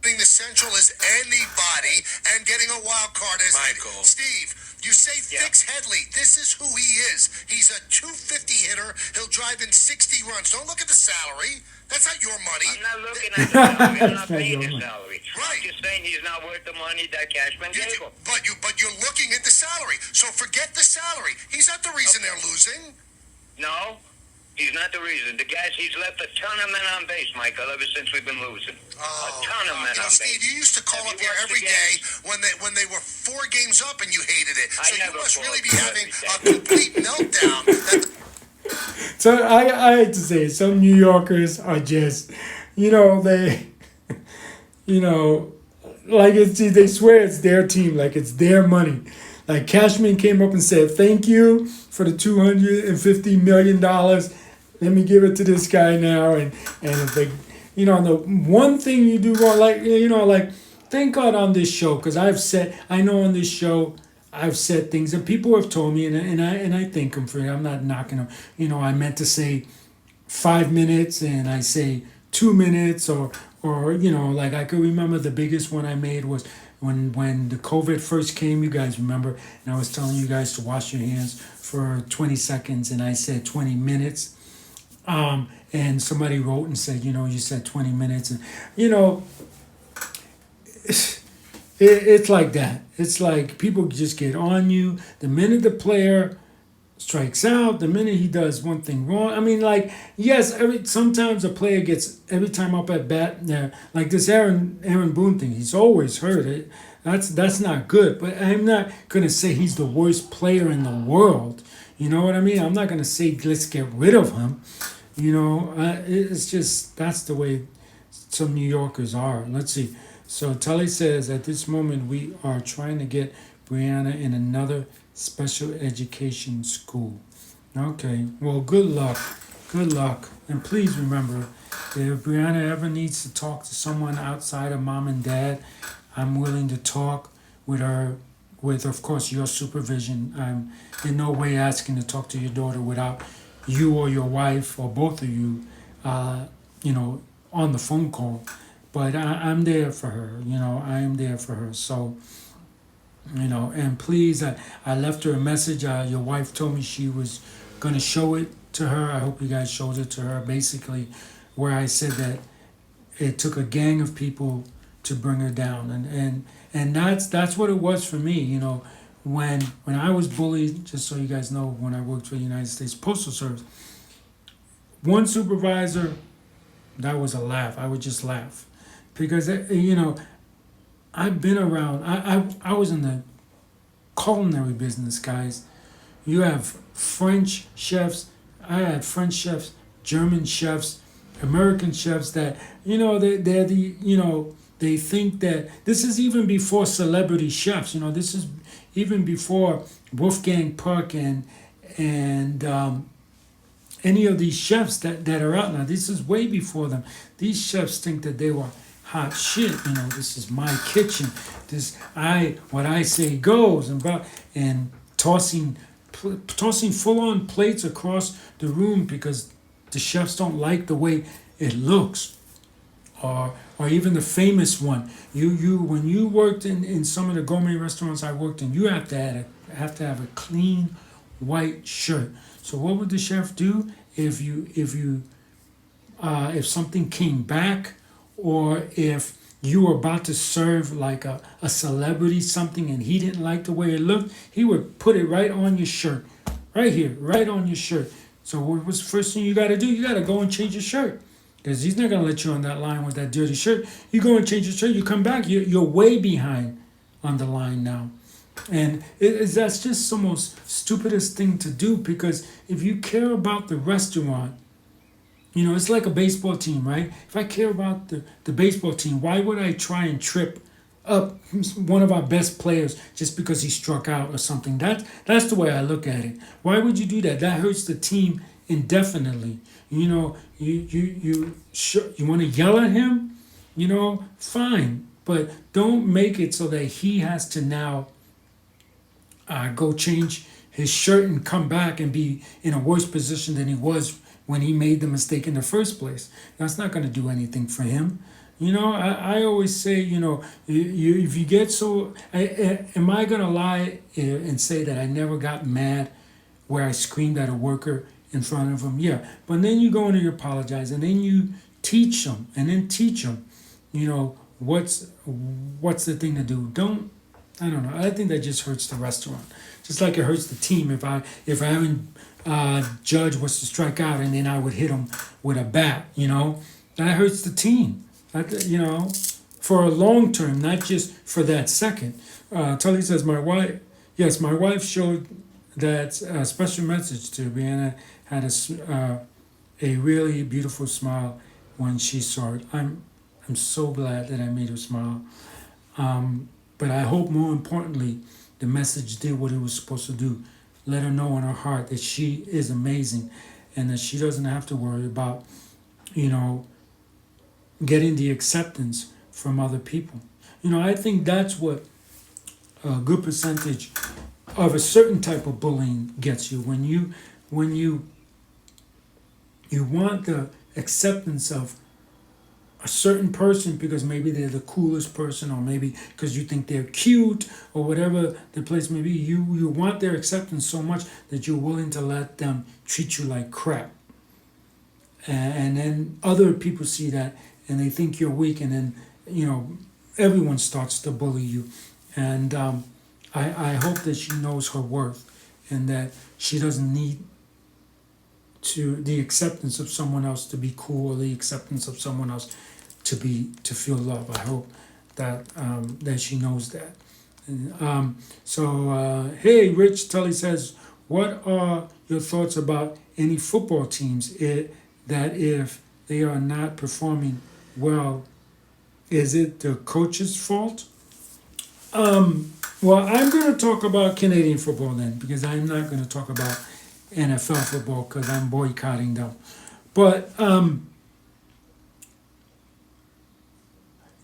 Being the Central is anybody, and getting a wild card is Michael. Steve, you say fix Headley. This is who he is. He's a 250 hitter. He'll drive in 60 runs. Don't look at the salary. That's not your money. I'm not looking at the salary. I'm not paying his Right. salary. Right. I'm just saying he's not worth the money that Cashman gave him. But you're looking at the salary. So forget the salary. He's not the reason they're losing. No, he's not the reason. He's left a ton of men on base, Michael, ever since we've been losing. Oh, a ton of men on Steve, base. you used to call Have up you here watched every the day games? when they were 4 games up and you hated it. I So you never must called really be you having every a complete meltdown. So I hate to say it, some New Yorkers are just, they, like they swear it's their team, like it's their money. Like Cashman came up and said, thank you for the $250 million. Let me give it to this guy now. And if they, the one thing you do wrong, like thank God on this show, because I know on this show, I've said things and people have told me, and I thank them for it. I'm not knocking them. I meant to say 5 minutes, and I say 2 minutes, or like I could remember the biggest one I made was when the COVID first came. You guys remember, and I was telling you guys to wash your hands for 20 seconds, and I said 20 minutes. And somebody wrote and said, you said 20 minutes, and you know, it's like that. It's like people just get on you the minute the player strikes out, the minute he does one thing wrong. I mean, like, yes, sometimes a player gets every time up at bat. Yeah, like this Aaron Boone thing. He's always hurt it. That's not good. But I'm not gonna say he's the worst player in the world. You know what I mean? I'm not gonna say let's get rid of him. It's just that's the way some New Yorkers are. Let's see. So Tully says at this moment we are trying to get Brianna in another special education school. Okay, well, good luck. Good luck. And please remember, if Brianna ever needs to talk to someone outside of mom and dad, I'm willing to talk with her, with, of course, your supervision. I'm in no way asking to talk to your daughter without you or your wife or both of you, on the phone call. But I'm there for her. I am there for her. So, and please, I left her a message. Your wife told me she was going to show it to her. I hope you guys showed it to her. Basically, where I said that it took a gang of people to bring her down, and that's what it was for me. When I was bullied, just so you guys know, when I worked for the United States Postal Service, one supervisor, that was a laugh. I would just laugh because I've been around. I was in the culinary business, guys. You have French chefs. I had French chefs, German chefs, American chefs that they're the they think that this is even before celebrity chefs. This is even before Wolfgang Puck and any of these chefs that are out now. This is way before them. These chefs think that they were hot shit. This is my kitchen. What I say goes, and tossing full on plates across the room because the chefs don't like the way it looks. Or even the famous one. You when you worked in some of the gourmet restaurants I worked in, you have to have a clean white shirt. So what would the chef do if something came back, or if you were about to serve like a celebrity something and he didn't like the way it looked, he would put it right on your shirt, right here, right on your shirt. So what was the first thing you got to do? You got to go and change your shirt. Because he's not going to let you on that line with that dirty shirt. You go and change your shirt, you come back, you're way behind on the line now. And that's just the most stupidest thing to do, because if you care about the restaurant, it's like a baseball team, right? If I care about the baseball team, why would I try and trip up one of our best players just because he struck out or something? That's the way I look at it. Why would you do that? That hurts the team indefinitely. You want to yell at him, fine, but don't make it so that he has to now go change his shirt and come back and be in a worse position than he was when he made the mistake in the first place. That's not going to do anything for him. I always say, if you get so, am I going to lie and say that I never got mad where I screamed at a worker in front of them? Yeah, but then you go and you apologize, and then you teach them, what's the thing to do. I don't know. I think that just hurts the restaurant, just like it hurts the team. If Aaron Judge was to strike out and then I would hit him with a bat, that hurts the team. For a long term, not just for that second. Tully says my wife showed that special message to Brianna, had a really beautiful smile when she saw it. I'm so glad that I made her smile. But I hope more importantly, the message did what it was supposed to do. Let her know in her heart that she is amazing and that she doesn't have to worry about, getting the acceptance from other people. I think that's what a good percentage of a certain type of bullying gets you. When you want the acceptance of a certain person because maybe they're the coolest person, or maybe because you think they're cute, or whatever the place may be, you want their acceptance so much that you're willing to let them treat you like crap. And then other people see that and they think you're weak, and then everyone starts to bully you. And I hope that she knows her worth, and that she doesn't need the acceptance of someone else to be cool, or the acceptance of someone else to feel love. I hope that that she knows that. And, hey, Rich Tully says, what are your thoughts about any football teams that if they are not performing well, is it the coach's fault? Well, I'm going to talk about Canadian football then, because I'm not going to talk about NFL football because I'm boycotting them. But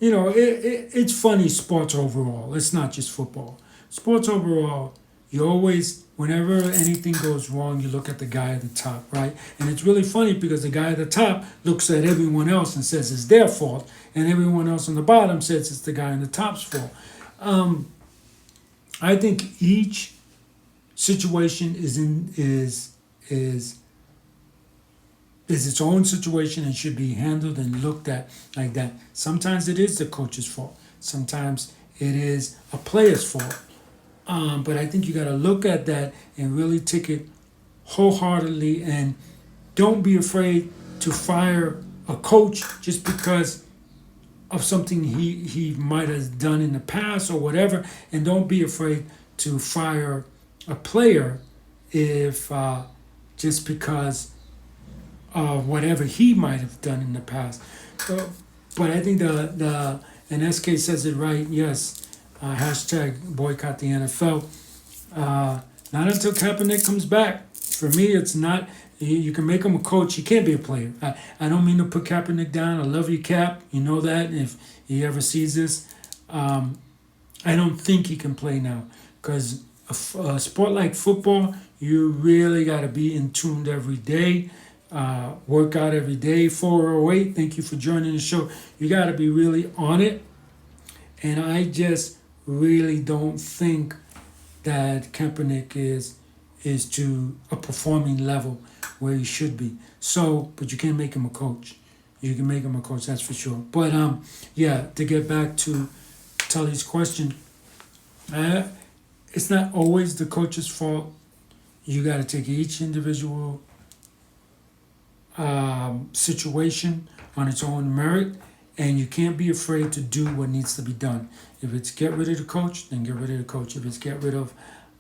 it's funny, sports overall. It's not just football. Sports overall, you always, whenever anything goes wrong, you look at the guy at the top, right? And it's really funny because the guy at the top looks at everyone else and says it's their fault, and everyone else on the bottom says it's the guy on the top's fault. I think each situation is its own situation and should be handled and looked at like that. Sometimes it is the coach's fault. Sometimes it is a player's fault. But I think you got to look at that and really take it wholeheartedly, and don't be afraid to fire a coach just because of something he might have done in the past or whatever, and don't be afraid to fire a player if just because of whatever he might have done in the past. But I think and SK says it right. Yes, hashtag boycott the NFL. Not until Kaepernick comes back. For me, it's not. You can make him a coach. He can't be a player. I don't mean to put Kaepernick down. I love you, Cap. You know that. If he ever sees this, I don't think he can play now, because a sport like football, you really got to be in tuned every day. Work out every day. 408, thank you for joining the show. You got to be really on it. And I just really don't think that Kaepernick is to a performing level where he should be. So, but you can't make him a coach. You can make him a coach, that's for sure. But to get back to Tully's question, it's not always the coach's fault. You got to take each individual situation on its own merit, and you can't be afraid to do what needs to be done. If it's get rid of the coach, then get rid of the coach. If it's get rid of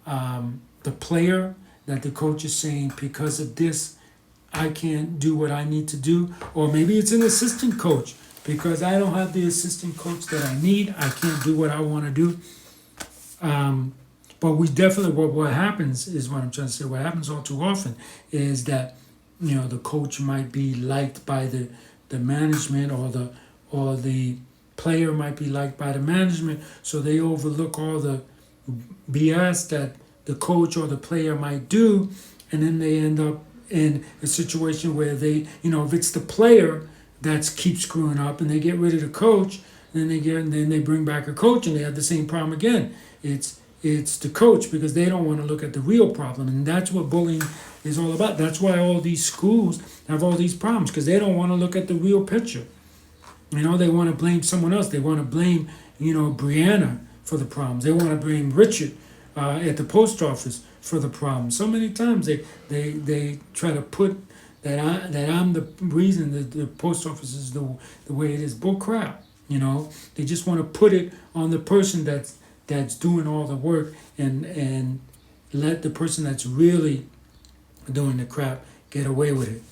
the player that the coach is saying, because of this, I can't do what I need to do, or maybe it's an assistant coach, because I don't have the assistant coach that I need, I can't do what I want to do. But we definitely, what happens is, what I'm trying to say, what happens all too often is that the coach might be liked by the management, or the player might be liked by the management, so they overlook all the BS that the coach or the player might do, and then they end up in a situation where they, if it's the player that keeps screwing up and they get rid of the coach, then they bring back a coach and they have the same problem again. It's the coach, because they don't want to look at the real problem, and that's what bullying is all about. That's why all these schools have all these problems, because they don't want to look at the real picture. They want to blame someone else. They want to blame, Brianna for the problems. They want to blame Richard at the post office for the problem. So many times they try to put that I'm the reason that the post office is the way it is. Bull crap. They just want to put it on the person that's doing all the work, and let the person that's really doing the crap get away with it.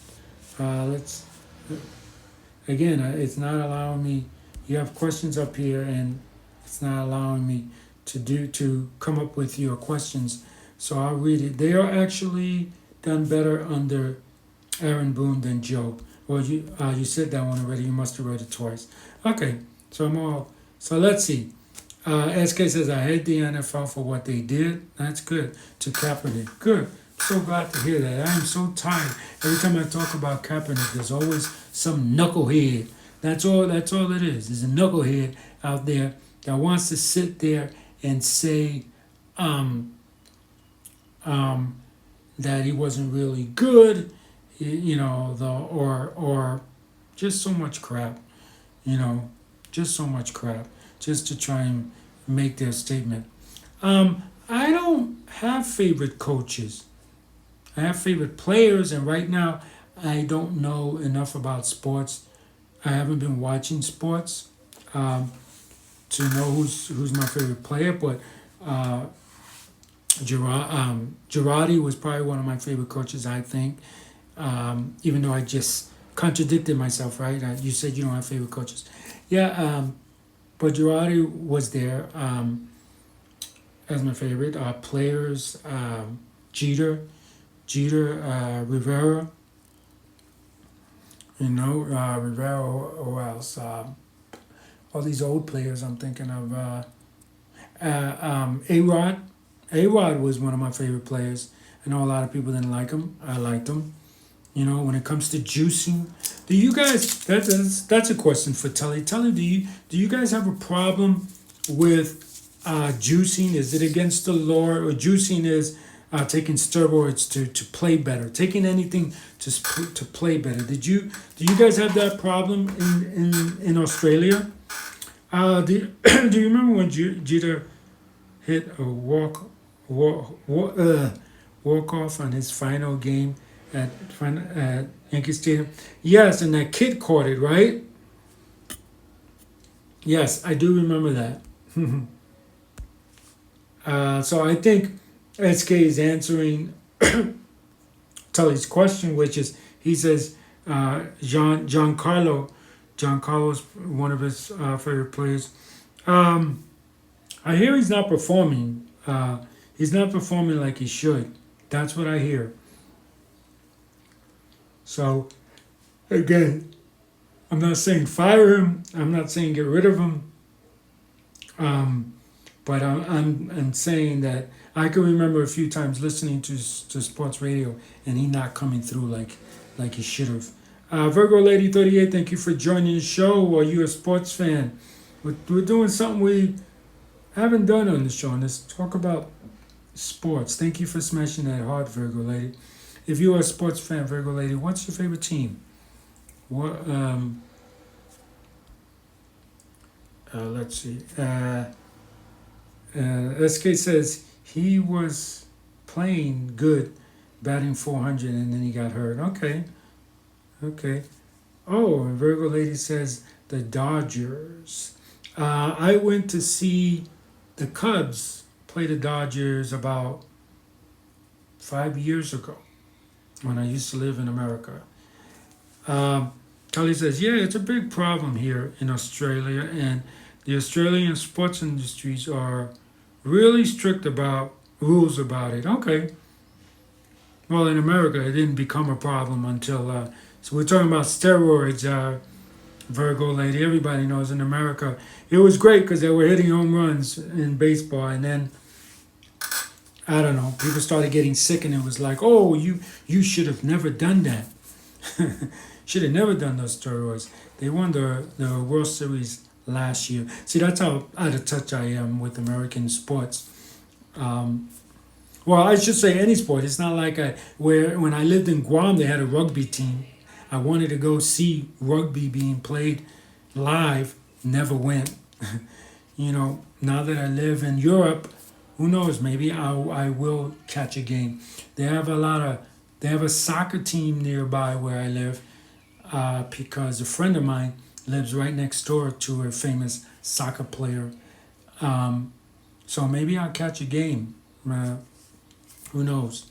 It's not allowing me. You have questions up here, and it's not allowing me to come up with your questions. So I'll read it. They are actually done better under Aaron Boone than Joe. Well, you said that one already. You must have read it twice. Okay, so let's see. SK says, I hate the NFL for what they did. That's good. To Kaepernick. Good. So glad to hear that. I am so tired. Every time I talk about Kaepernick, there's always some knucklehead. That's all it is. There's a knucklehead out there that wants to sit there and say that he wasn't really good, or just so much crap, just so much crap, just to try and make their statement. I don't have favorite coaches. I have favorite players, and right now I don't know enough about sports. I haven't been watching sports to know who's my favorite player, but Girardi was probably one of my favorite coaches, I think. Even though I just contradicted myself, right? You said you don't have favorite coaches. Yeah, but Girardi was there as my favorite. Players, Jeter, Rivera. Rivera, or else. All these old players I'm thinking of. A-Rod. A-Rod was one of my favorite players. I know a lot of people didn't like him. I liked him. When it comes to juicing, do you guys? That's a question for Tully. Tully, do you guys have a problem with juicing? Is it against the law, or juicing is taking steroids to play better, taking anything to play better? Do you guys have that problem in Australia? Do you remember when Jeter hit a walk off on his final game at Yankee Stadium? Yes, and that kid caught it, right? Yes, I do remember that. So I think SK is answering Tully's question, which is, he says Giancarlo's one of his favorite players. I hear he's not performing. He's not performing like he should. That's what I hear. So, again, I'm not saying fire him. I'm not saying get rid of him. But I'm saying that I can remember a few times listening to sports radio and he not coming through like he should have. Virgo Lady 38, thank you for joining the show. Are you a sports fan? We're doing something we haven't done on the show, and let's talk about sports. Thank you for smashing that heart, Virgo Lady. If you're a sports fan, Virgo Lady, what's your favorite team? What? Let's see. SK says he was playing good, batting 400, and then he got hurt. Okay. Oh, and Virgo Lady says the Dodgers. I went to see the Cubs play the Dodgers about 5 years ago when I used to live in America. Kelly says, yeah, it's a big problem here in Australia, and the Australian sports industries are really strict about rules about it. Okay. Well, in America, it didn't become a problem until, so we're talking about steroids, Virgo Lady. Everybody knows in America, it was great because they were hitting home runs in baseball, and then, I don't know, people started getting sick, and it was like, oh, you should have never done that. Should have never done those steroids. They won the World Series last year. See, that's how out of touch I am with American sports. Well, I should say any sport. It's not like when I lived in Guam, they had a rugby team. I wanted to go see rugby being played live. Never went. Now that I live in Europe, who knows? Maybe I will catch a game. They have a soccer team nearby where I live, because a friend of mine lives right next door to a famous soccer player. So maybe I'll catch a game. Who knows?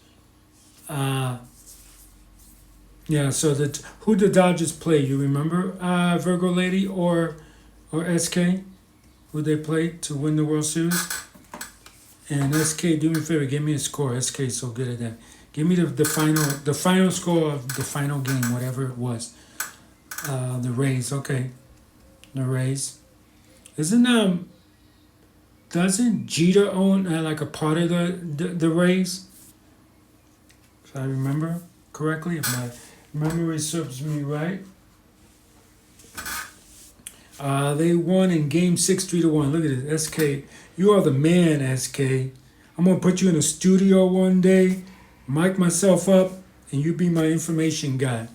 Yeah. So who the Dodgers play? You remember, Virgo Lady or SK? Who they played to win the World Series? And SK, do me a favor, give me a score. SK is so good at that. Give me the final score of the final game, whatever it was. The Rays, okay. The Rays. Isn't doesn't Jeter own like a part of the Rays? If I remember correctly, if my memory serves me right. They won in Game 6, 3-1. Look at this, SK. You are the man, SK. I'm gonna put you in a studio one day, mic myself up, and you be my information guy.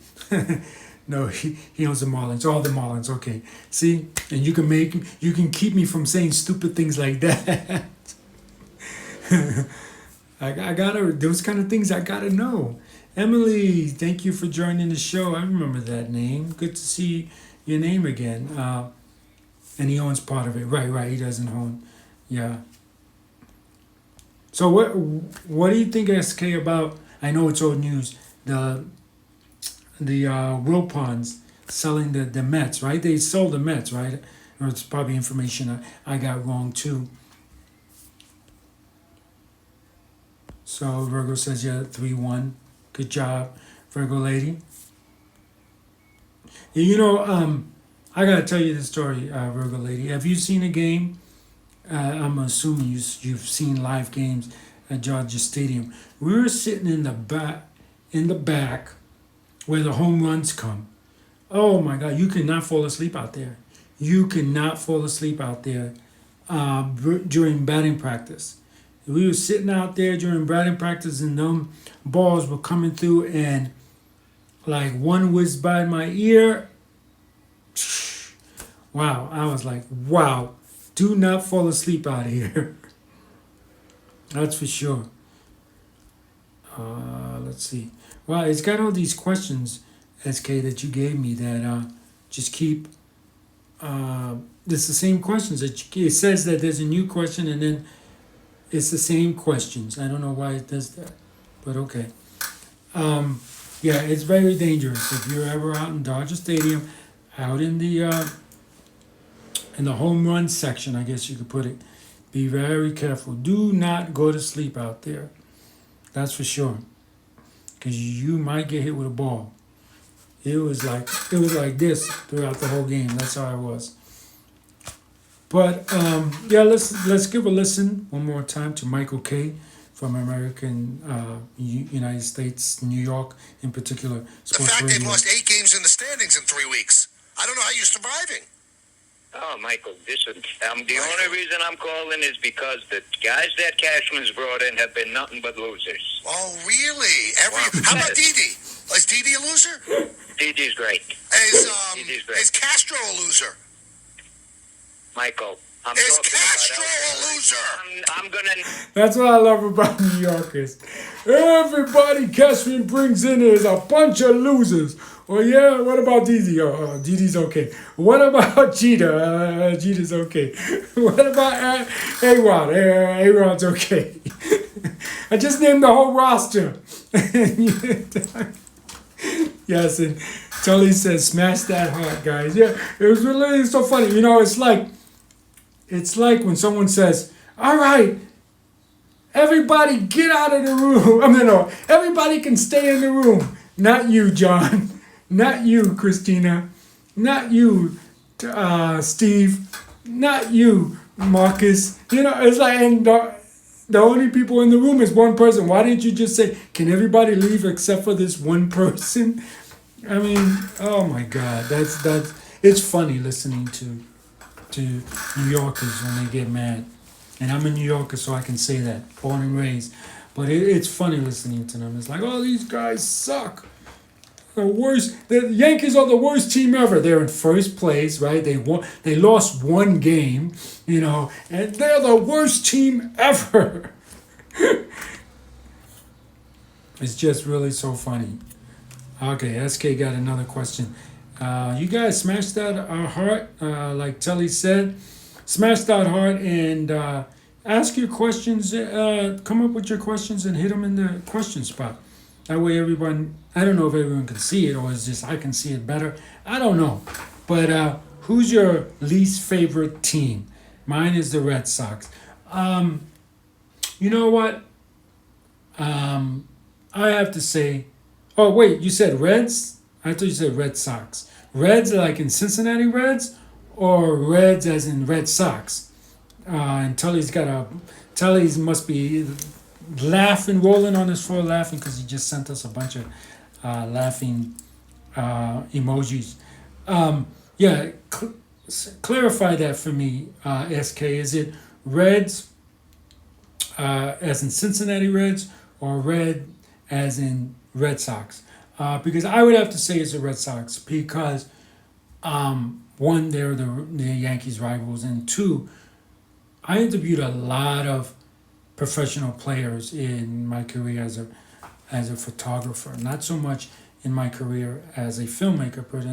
No, he owns the Marlins. All the Marlins. Okay. See, and you can keep me from saying stupid things like that. I gotta, those kind of things I gotta know. Emily, thank you for joining the show. I remember that name. Good to see your name again. And he owns part of it. Right. He doesn't own. Yeah. So what do you think, SK, about? I know it's old news. The Wilpons selling the Mets, right? They sold the Mets, right? Or it's probably information I got wrong too. So Virgo says, yeah, 3-1. Good job, Virgo lady. You know, I gotta tell you the story, Virgo lady. Have you seen a game? I'm assuming you've seen live games at Georgia Stadium. We were sitting in the back where the home runs come. Oh my God, you cannot fall asleep out there. You cannot fall asleep out there during batting practice. We were sitting out there during batting practice, and them balls were coming through, and like one whizzed by my ear. Wow, I was like, wow, do not fall asleep out here. That's for sure. Let's see. Well, it's got all these questions, SK, that you gave me that just keep. It's the same questions. It says that there's a new question, and then it's the same questions. I don't know why it does that, but okay. Yeah, it's very dangerous if you're ever out in Dodger Stadium, out in the home run section, I guess you could put it. Be very careful. Do not go to sleep out there. That's for sure. Because you might get hit with a ball. It was like this throughout the whole game. That's how it was. But yeah, let's give a listen one more time to Michael Kay from American United States, New York in particular. The fact they've lost 8 games in the standings in 3 weeks. I don't know how you're surviving. Oh, Michael, the only reason I'm calling is because the guys that Cashman's brought in have been nothing but losers. Oh, really? How about Didi? Is Didi a loser? Didi's great. Is is Castro a loser? Michael, Is Castro a loser? I'm gonna. That's what I love about New Yorkers. Everybody Cashman brings in is a bunch of losers. Oh yeah, what about Didi? Oh, Didi's okay. What about Jeter? Jeter's okay. What about A-Rod? A-Rod's okay. I just named the whole roster. Yes, and Tully says, smash that heart, guys. Yeah, it was really so funny. You know, it's like when someone says, all right, everybody get out of the room. I mean, no, everybody can stay in the room. Not you, John. Not you, Christina. Not you, Steve. Not you, Marcus. You know, it's like, and the only people in the room is one person. Why didn't you just say, can everybody leave except for this one person? I mean, oh my God, that's it's funny listening to New Yorkers when they get mad. And I'm a New Yorker, so I can say that, born and raised. But it's funny listening to them. It's like, oh, these guys suck. The worst. The Yankees are the worst team ever. They're in first place, right? They lost one game, you know, and they're the worst team ever. It's just really so funny. Okay, SK got another question. You guys smash that heart, like Telly said. Smash that heart and ask your questions. Come up with your questions and hit them in the question spot. That way everyone, I don't know if everyone can see it or it's just I can see it better. I don't know. But who's your least favorite team? Mine is the Red Sox. You know what? I have to say, oh wait, you said Reds? I thought you said Red Sox. Reds like in Cincinnati Reds or Reds as in Red Sox? and Tully's must be laughing, rolling on his floor laughing because he just sent us a bunch of laughing emojis. Yeah, clarify that for me, SK. Is it Reds as in Cincinnati Reds or Red as in Red Sox? Because I would have to say it's the Red Sox because one, they're the Yankees rivals, and two, I interviewed a lot of professional players in my career as a photographer. Not so much in my career as a filmmaker, but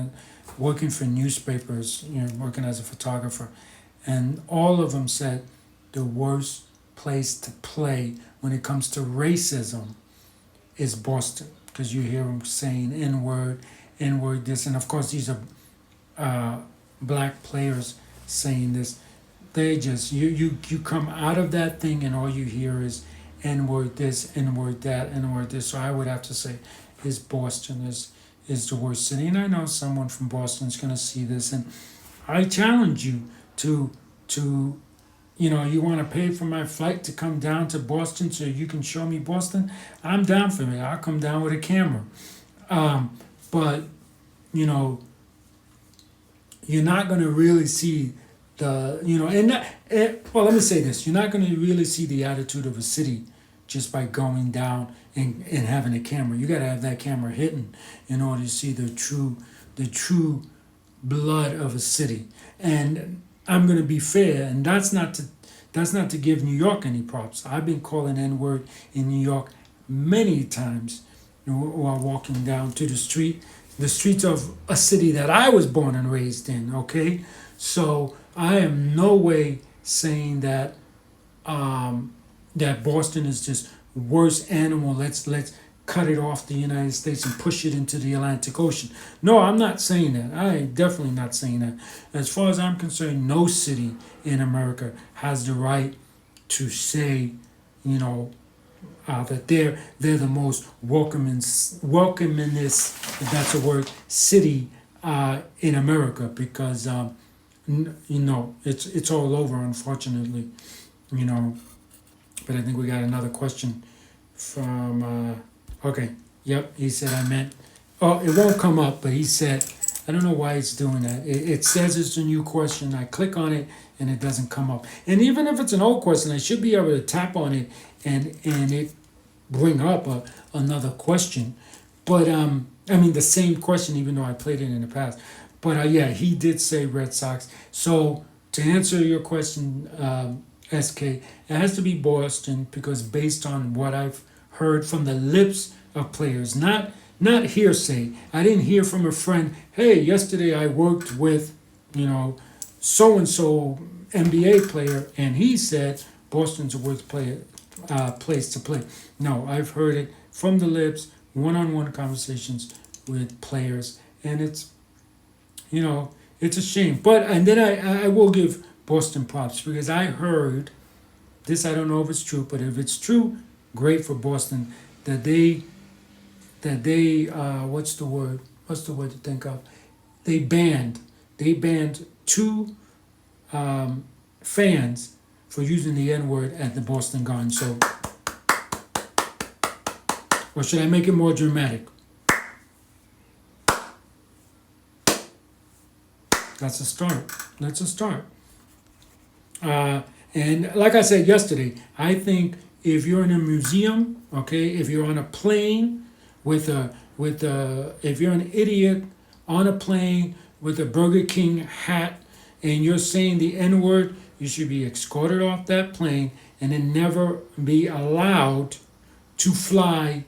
working for newspapers, working as a photographer, and all of them said the worst place to play when it comes to racism is Boston, because you hear them saying N-word, N-word this, and of course these are black players saying this. They just you come out of that thing and all you hear is N-word this, N-word that, N-word this. So I would have to say Boston is the worst city. And I know someone from Boston is gonna see this, and I challenge you to you want to pay for my flight to come down to Boston so you can show me Boston? I'm down for it. I'll come down with a camera. But you're not going to really see well, let me say this. You're not going to really see the attitude of a city just by going down and having a camera. You got to have that camera hidden in order to see the true blood of a city. And I'm going to be fair, and that's not to give New York any props. I've been calling N-word in New York many times while walking down to the streets of a city that I was born and raised in, okay? So I am no way saying that that Boston is just worst animal. Let's cut it off the United States and push it into the Atlantic Ocean. No, I'm not saying that. I am definitely not saying that. As far as I'm concerned, no city in America has the right to say, that they're the most welcomingest, if that's a word, city in America, because it's all over, unfortunately, But I think we got another question from. Okay, yep, he said I meant. Oh, it won't come up, but he said, I don't know why it's doing that. It says it's a new question. I click on it and it doesn't come up. And even if it's an old question, I should be able to tap on it and it bring up another question. But the same question, even though I played it in the past. But yeah, he did say Red Sox. So to answer your question, SK, it has to be Boston, because based on what I've heard from the lips of players, not hearsay. I didn't hear from a friend, hey, yesterday I worked with, so-and-so NBA player, and he said Boston's a worst place to play. No, I've heard it from the lips, one-on-one conversations with players, and it's a shame. And then I will give Boston props, because I heard this. I don't know if it's true, but if it's true, great for Boston that they what's the word to think of? They banned two fans for using the N-word at the Boston Garden. So, or should I make it more dramatic? That's a start. And like I said yesterday, I think if you're in a museum, okay, if you're on a plane if you're an idiot on a plane with a Burger King hat and you're saying the N-word, you should be escorted off that plane and then never be allowed to fly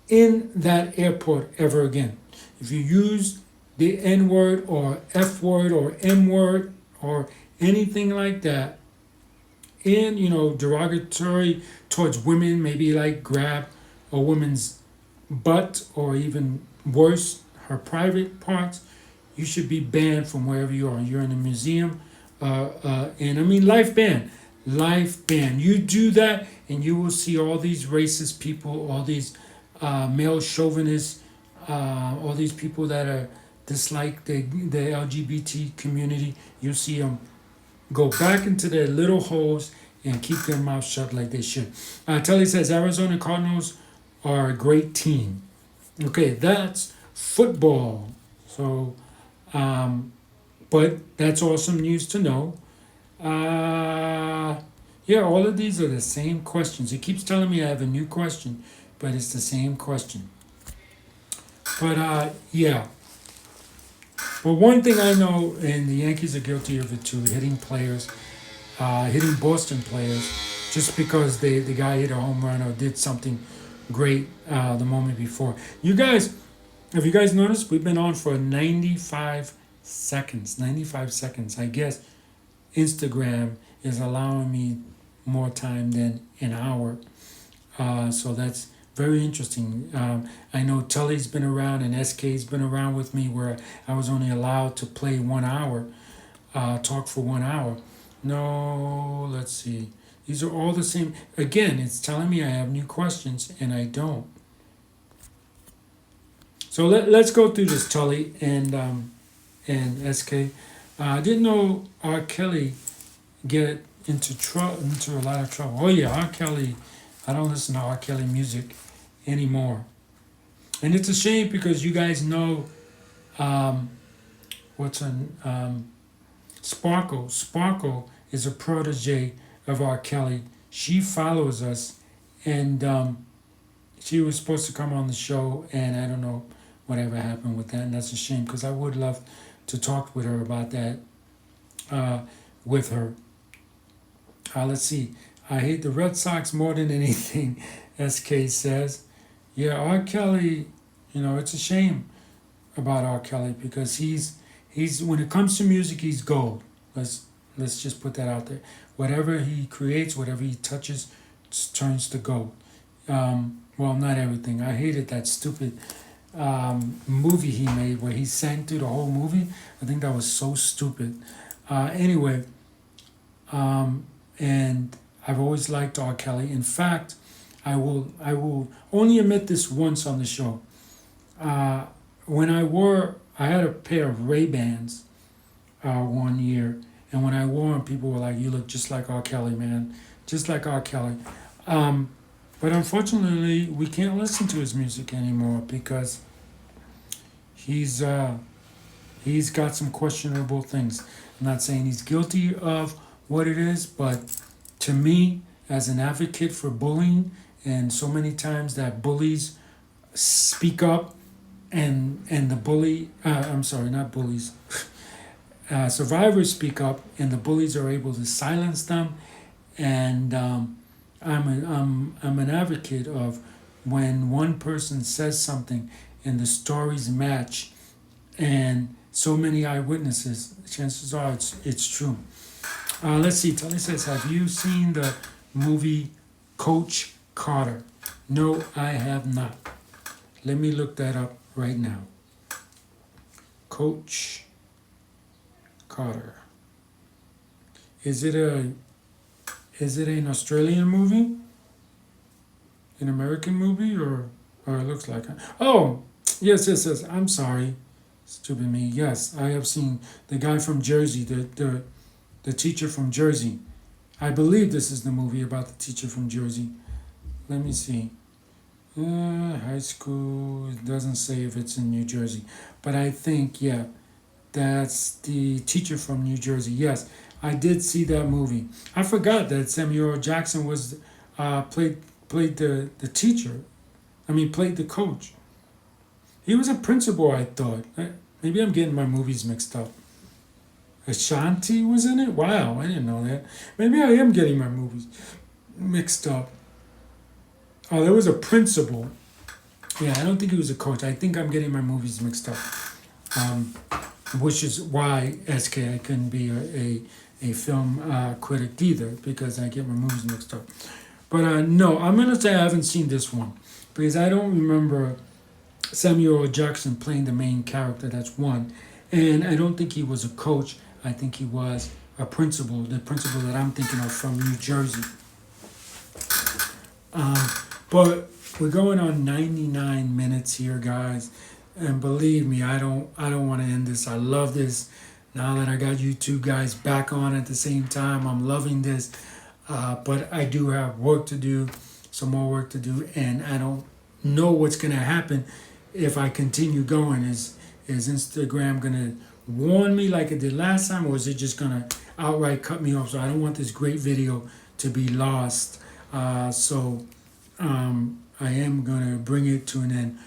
in that airport ever again. If you use the N-word or F-word or M-word or anything like that in, derogatory towards women, maybe like grab a woman's butt or even worse, her private parts, you should be banned from wherever you are. You're in a museum, life ban. You do that and you will see all these racist people, all these male chauvinists, all these people that are dislike the LGBT community. You'll see them go back into their little holes and keep their mouth shut like they should. Tully says Arizona Cardinals are a great team. Okay, that's football. So, but that's awesome news to know. Yeah, all of these are the same questions. It keeps telling me I have a new question, but it's the same question. But yeah. But one thing I know, and the Yankees are guilty of it too, hitting players, hitting Boston players, just because the guy hit a home run or did something great the moment before. You guys, have you guys noticed we've been on for 95 seconds? 95 seconds. I guess Instagram is allowing me more time than an hour. So that's very interesting. I know Tully's been around and SK's been around with me where I was only allowed to play 1 hour, talk for 1 hour. No, let's see. These are all the same. Again, it's telling me I have new questions and I don't. So let's go through this, Tully and SK. I didn't know R. Kelly get into a lot of trouble. Oh yeah, R. Kelly. I don't listen to R. Kelly music anymore, and it's a shame because you guys know Sparkle. Sparkle is a protege of R. Kelly. She follows us, and she was supposed to come on the show, and I don't know whatever happened with that, and that's a shame because I would love to talk with her about that. With her. Let's see. I hate the Red Sox more than anything, SK says. Yeah, R. Kelly, it's a shame about R. Kelly because he's when it comes to music, he's gold. Let's just put that out there. Whatever he creates, whatever he touches, turns to gold. Well, not everything. I hated that stupid movie he made where he sang through the whole movie. I think that was so stupid. Anyway, and I've always liked R. Kelly. In fact, I will only admit this once on the show. When I had a pair of Ray-Bans one year, and when I wore them, people were like, "You look just like R. Kelly, man, just like R. Kelly." But unfortunately, we can't listen to his music anymore because he's got some questionable things. I'm not saying he's guilty of what it is, but to me, as an advocate for bullying, and so many times that bullies speak up, and the bully, I'm sorry, not bullies, survivors speak up, and the bullies are able to silence them, and I'm an advocate of when one person says something and the stories match, and so many eyewitnesses, chances are it's true. Let's see. Tully says, have you seen the movie Coach Carter? No, I have not. Let me look that up right now. Coach Carter. Is it an Australian movie? An American movie, or it looks like it. Oh, yes. I'm sorry. Stupid me. Yes, I have seen the guy from Jersey, the teacher from Jersey. I believe this is the movie about the teacher from Jersey. Let me see. High school. It doesn't say if it's in New Jersey. But I think, yeah, that's the teacher from New Jersey. Yes, I did see that movie. I forgot that Samuel L. Jackson was played the teacher. Played the coach. He was a principal, I thought. Maybe I'm getting my movies mixed up. Ashanti was in it? Wow, I didn't know that. Maybe I am getting my movies mixed up. Oh, there was a principal. Yeah, I don't think he was a coach. I think I'm getting my movies mixed up. Which is why, SK, I couldn't be a film critic either, because I get my movies mixed up. But no, I'm going to say I haven't seen this one, because I don't remember Samuel L. Jackson playing the main character, that's one. And I don't think he was a coach. I think he was a principal, the principal that I'm thinking of from New Jersey. But we're going on 99 minutes here, guys. And believe me, I don't want to end this. I love this. Now that I got you two guys back on at the same time, I'm loving this. But I do have work to do, some more work to do, and I don't know what's gonna happen if I continue going. Is Instagram gonna warn me like it did last time, or is it just gonna outright cut me off? So I don't want this great video to be lost. I am gonna bring it to an end.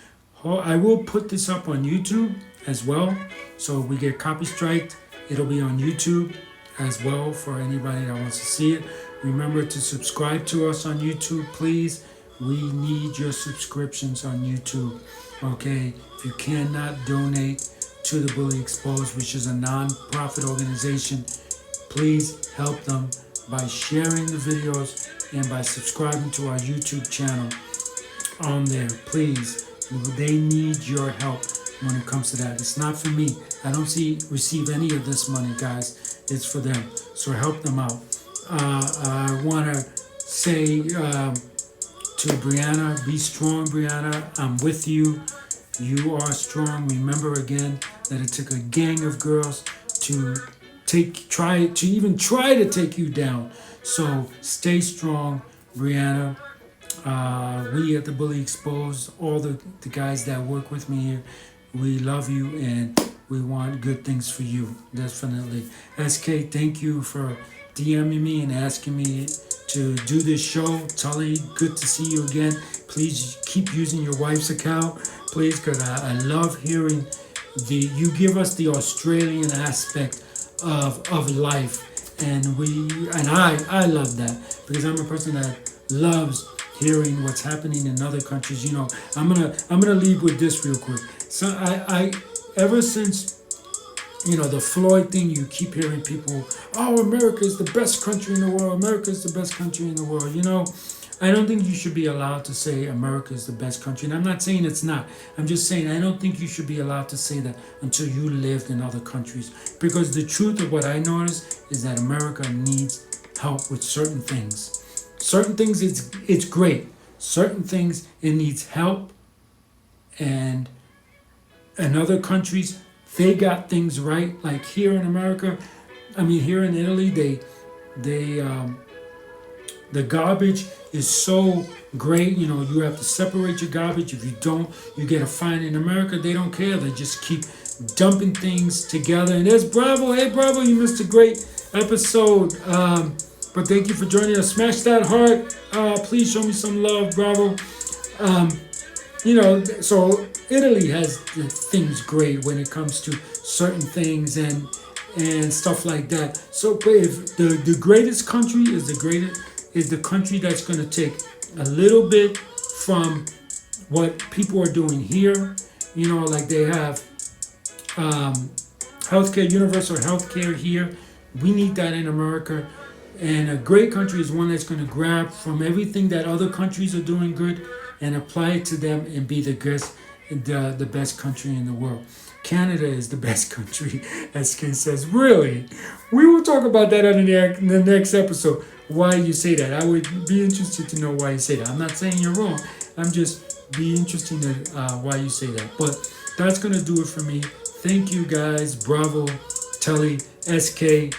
I will put this up on YouTube as well. So if we get copy striked, it'll be on YouTube as well for anybody that wants to see it. Remember to subscribe to us on YouTube, please. We need your subscriptions on YouTube. Okay, if you cannot donate to the Bully Exposed, which is a non-profit organization, please help them by sharing the videos and by subscribing to our YouTube channel on there. Please, they need your help when it comes to that. It's not for me. I don't receive any of this money, guys. It's for them. So help them out. I want to say to Brianna, be strong, Brianna. I'm with you. You are strong. Remember again that it took a gang of girls to try to take you down. So stay strong, Brianna. We at the Bully Exposed, all the guys that work with me here, we love you and we want good things for you, definitely. SK, thank you for DMing me and asking me to do this show. Tully, good to see you again. Please keep using your wife's account, please, because I love hearing you give us the Australian aspect of life, and I love that, because I'm a person that loves hearing what's happening in other countries. You know, I'm gonna leave with this real quick. So I ever since, you know, the Floyd thing, you keep hearing people, oh, America is the best country in the world. America is the best country in the world. You know, I don't think you should be allowed to say America is the best country. And I'm not saying it's not. I'm just saying I don't think you should be allowed to say that until you lived in other countries. Because the truth of what I notice is that America needs help with certain things. Certain things it's great. Certain things it needs help. And in other countries, they got things right. Like here in America, here in Italy, the garbage is so great. You know, you have to separate your garbage. If you don't, you get a fine. In America, they don't care. They just keep dumping things together. And there's Bravo. Hey, Bravo, you missed a great episode. But thank you for joining us. Smash that heart. Please show me some love, Bravo. You know, so Italy has things great when it comes to certain things and stuff like that. So, but if the greatest country is the country that's going to take a little bit from what people are doing here. You know, like they have healthcare, universal healthcare here. We need that in America. And a great country is one that's going to grab from everything that other countries are doing good and apply it to them and be the best country in the world. Canada is the best country, SK says. Really? We will talk about that in the next episode. Why you say that? I would be interested to know why you say that. I'm not saying you're wrong. I'm just be interested in why you say that. But that's going to do it for me. Thank you guys. Bravo, Telly, SK,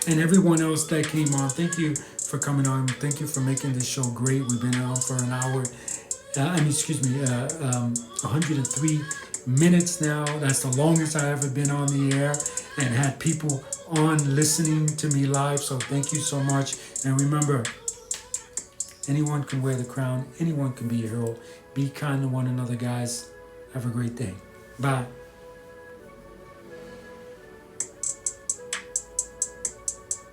and everyone else that came on. Thank you for coming on. Thank you for making this show great. We've been on for an hour. 103 minutes now. That's the longest I've ever been on the air and had people on listening to me live. So thank you so much. And remember, anyone can wear the crown. Anyone can be a hero. Be kind to one another, guys. Have a great day. Bye.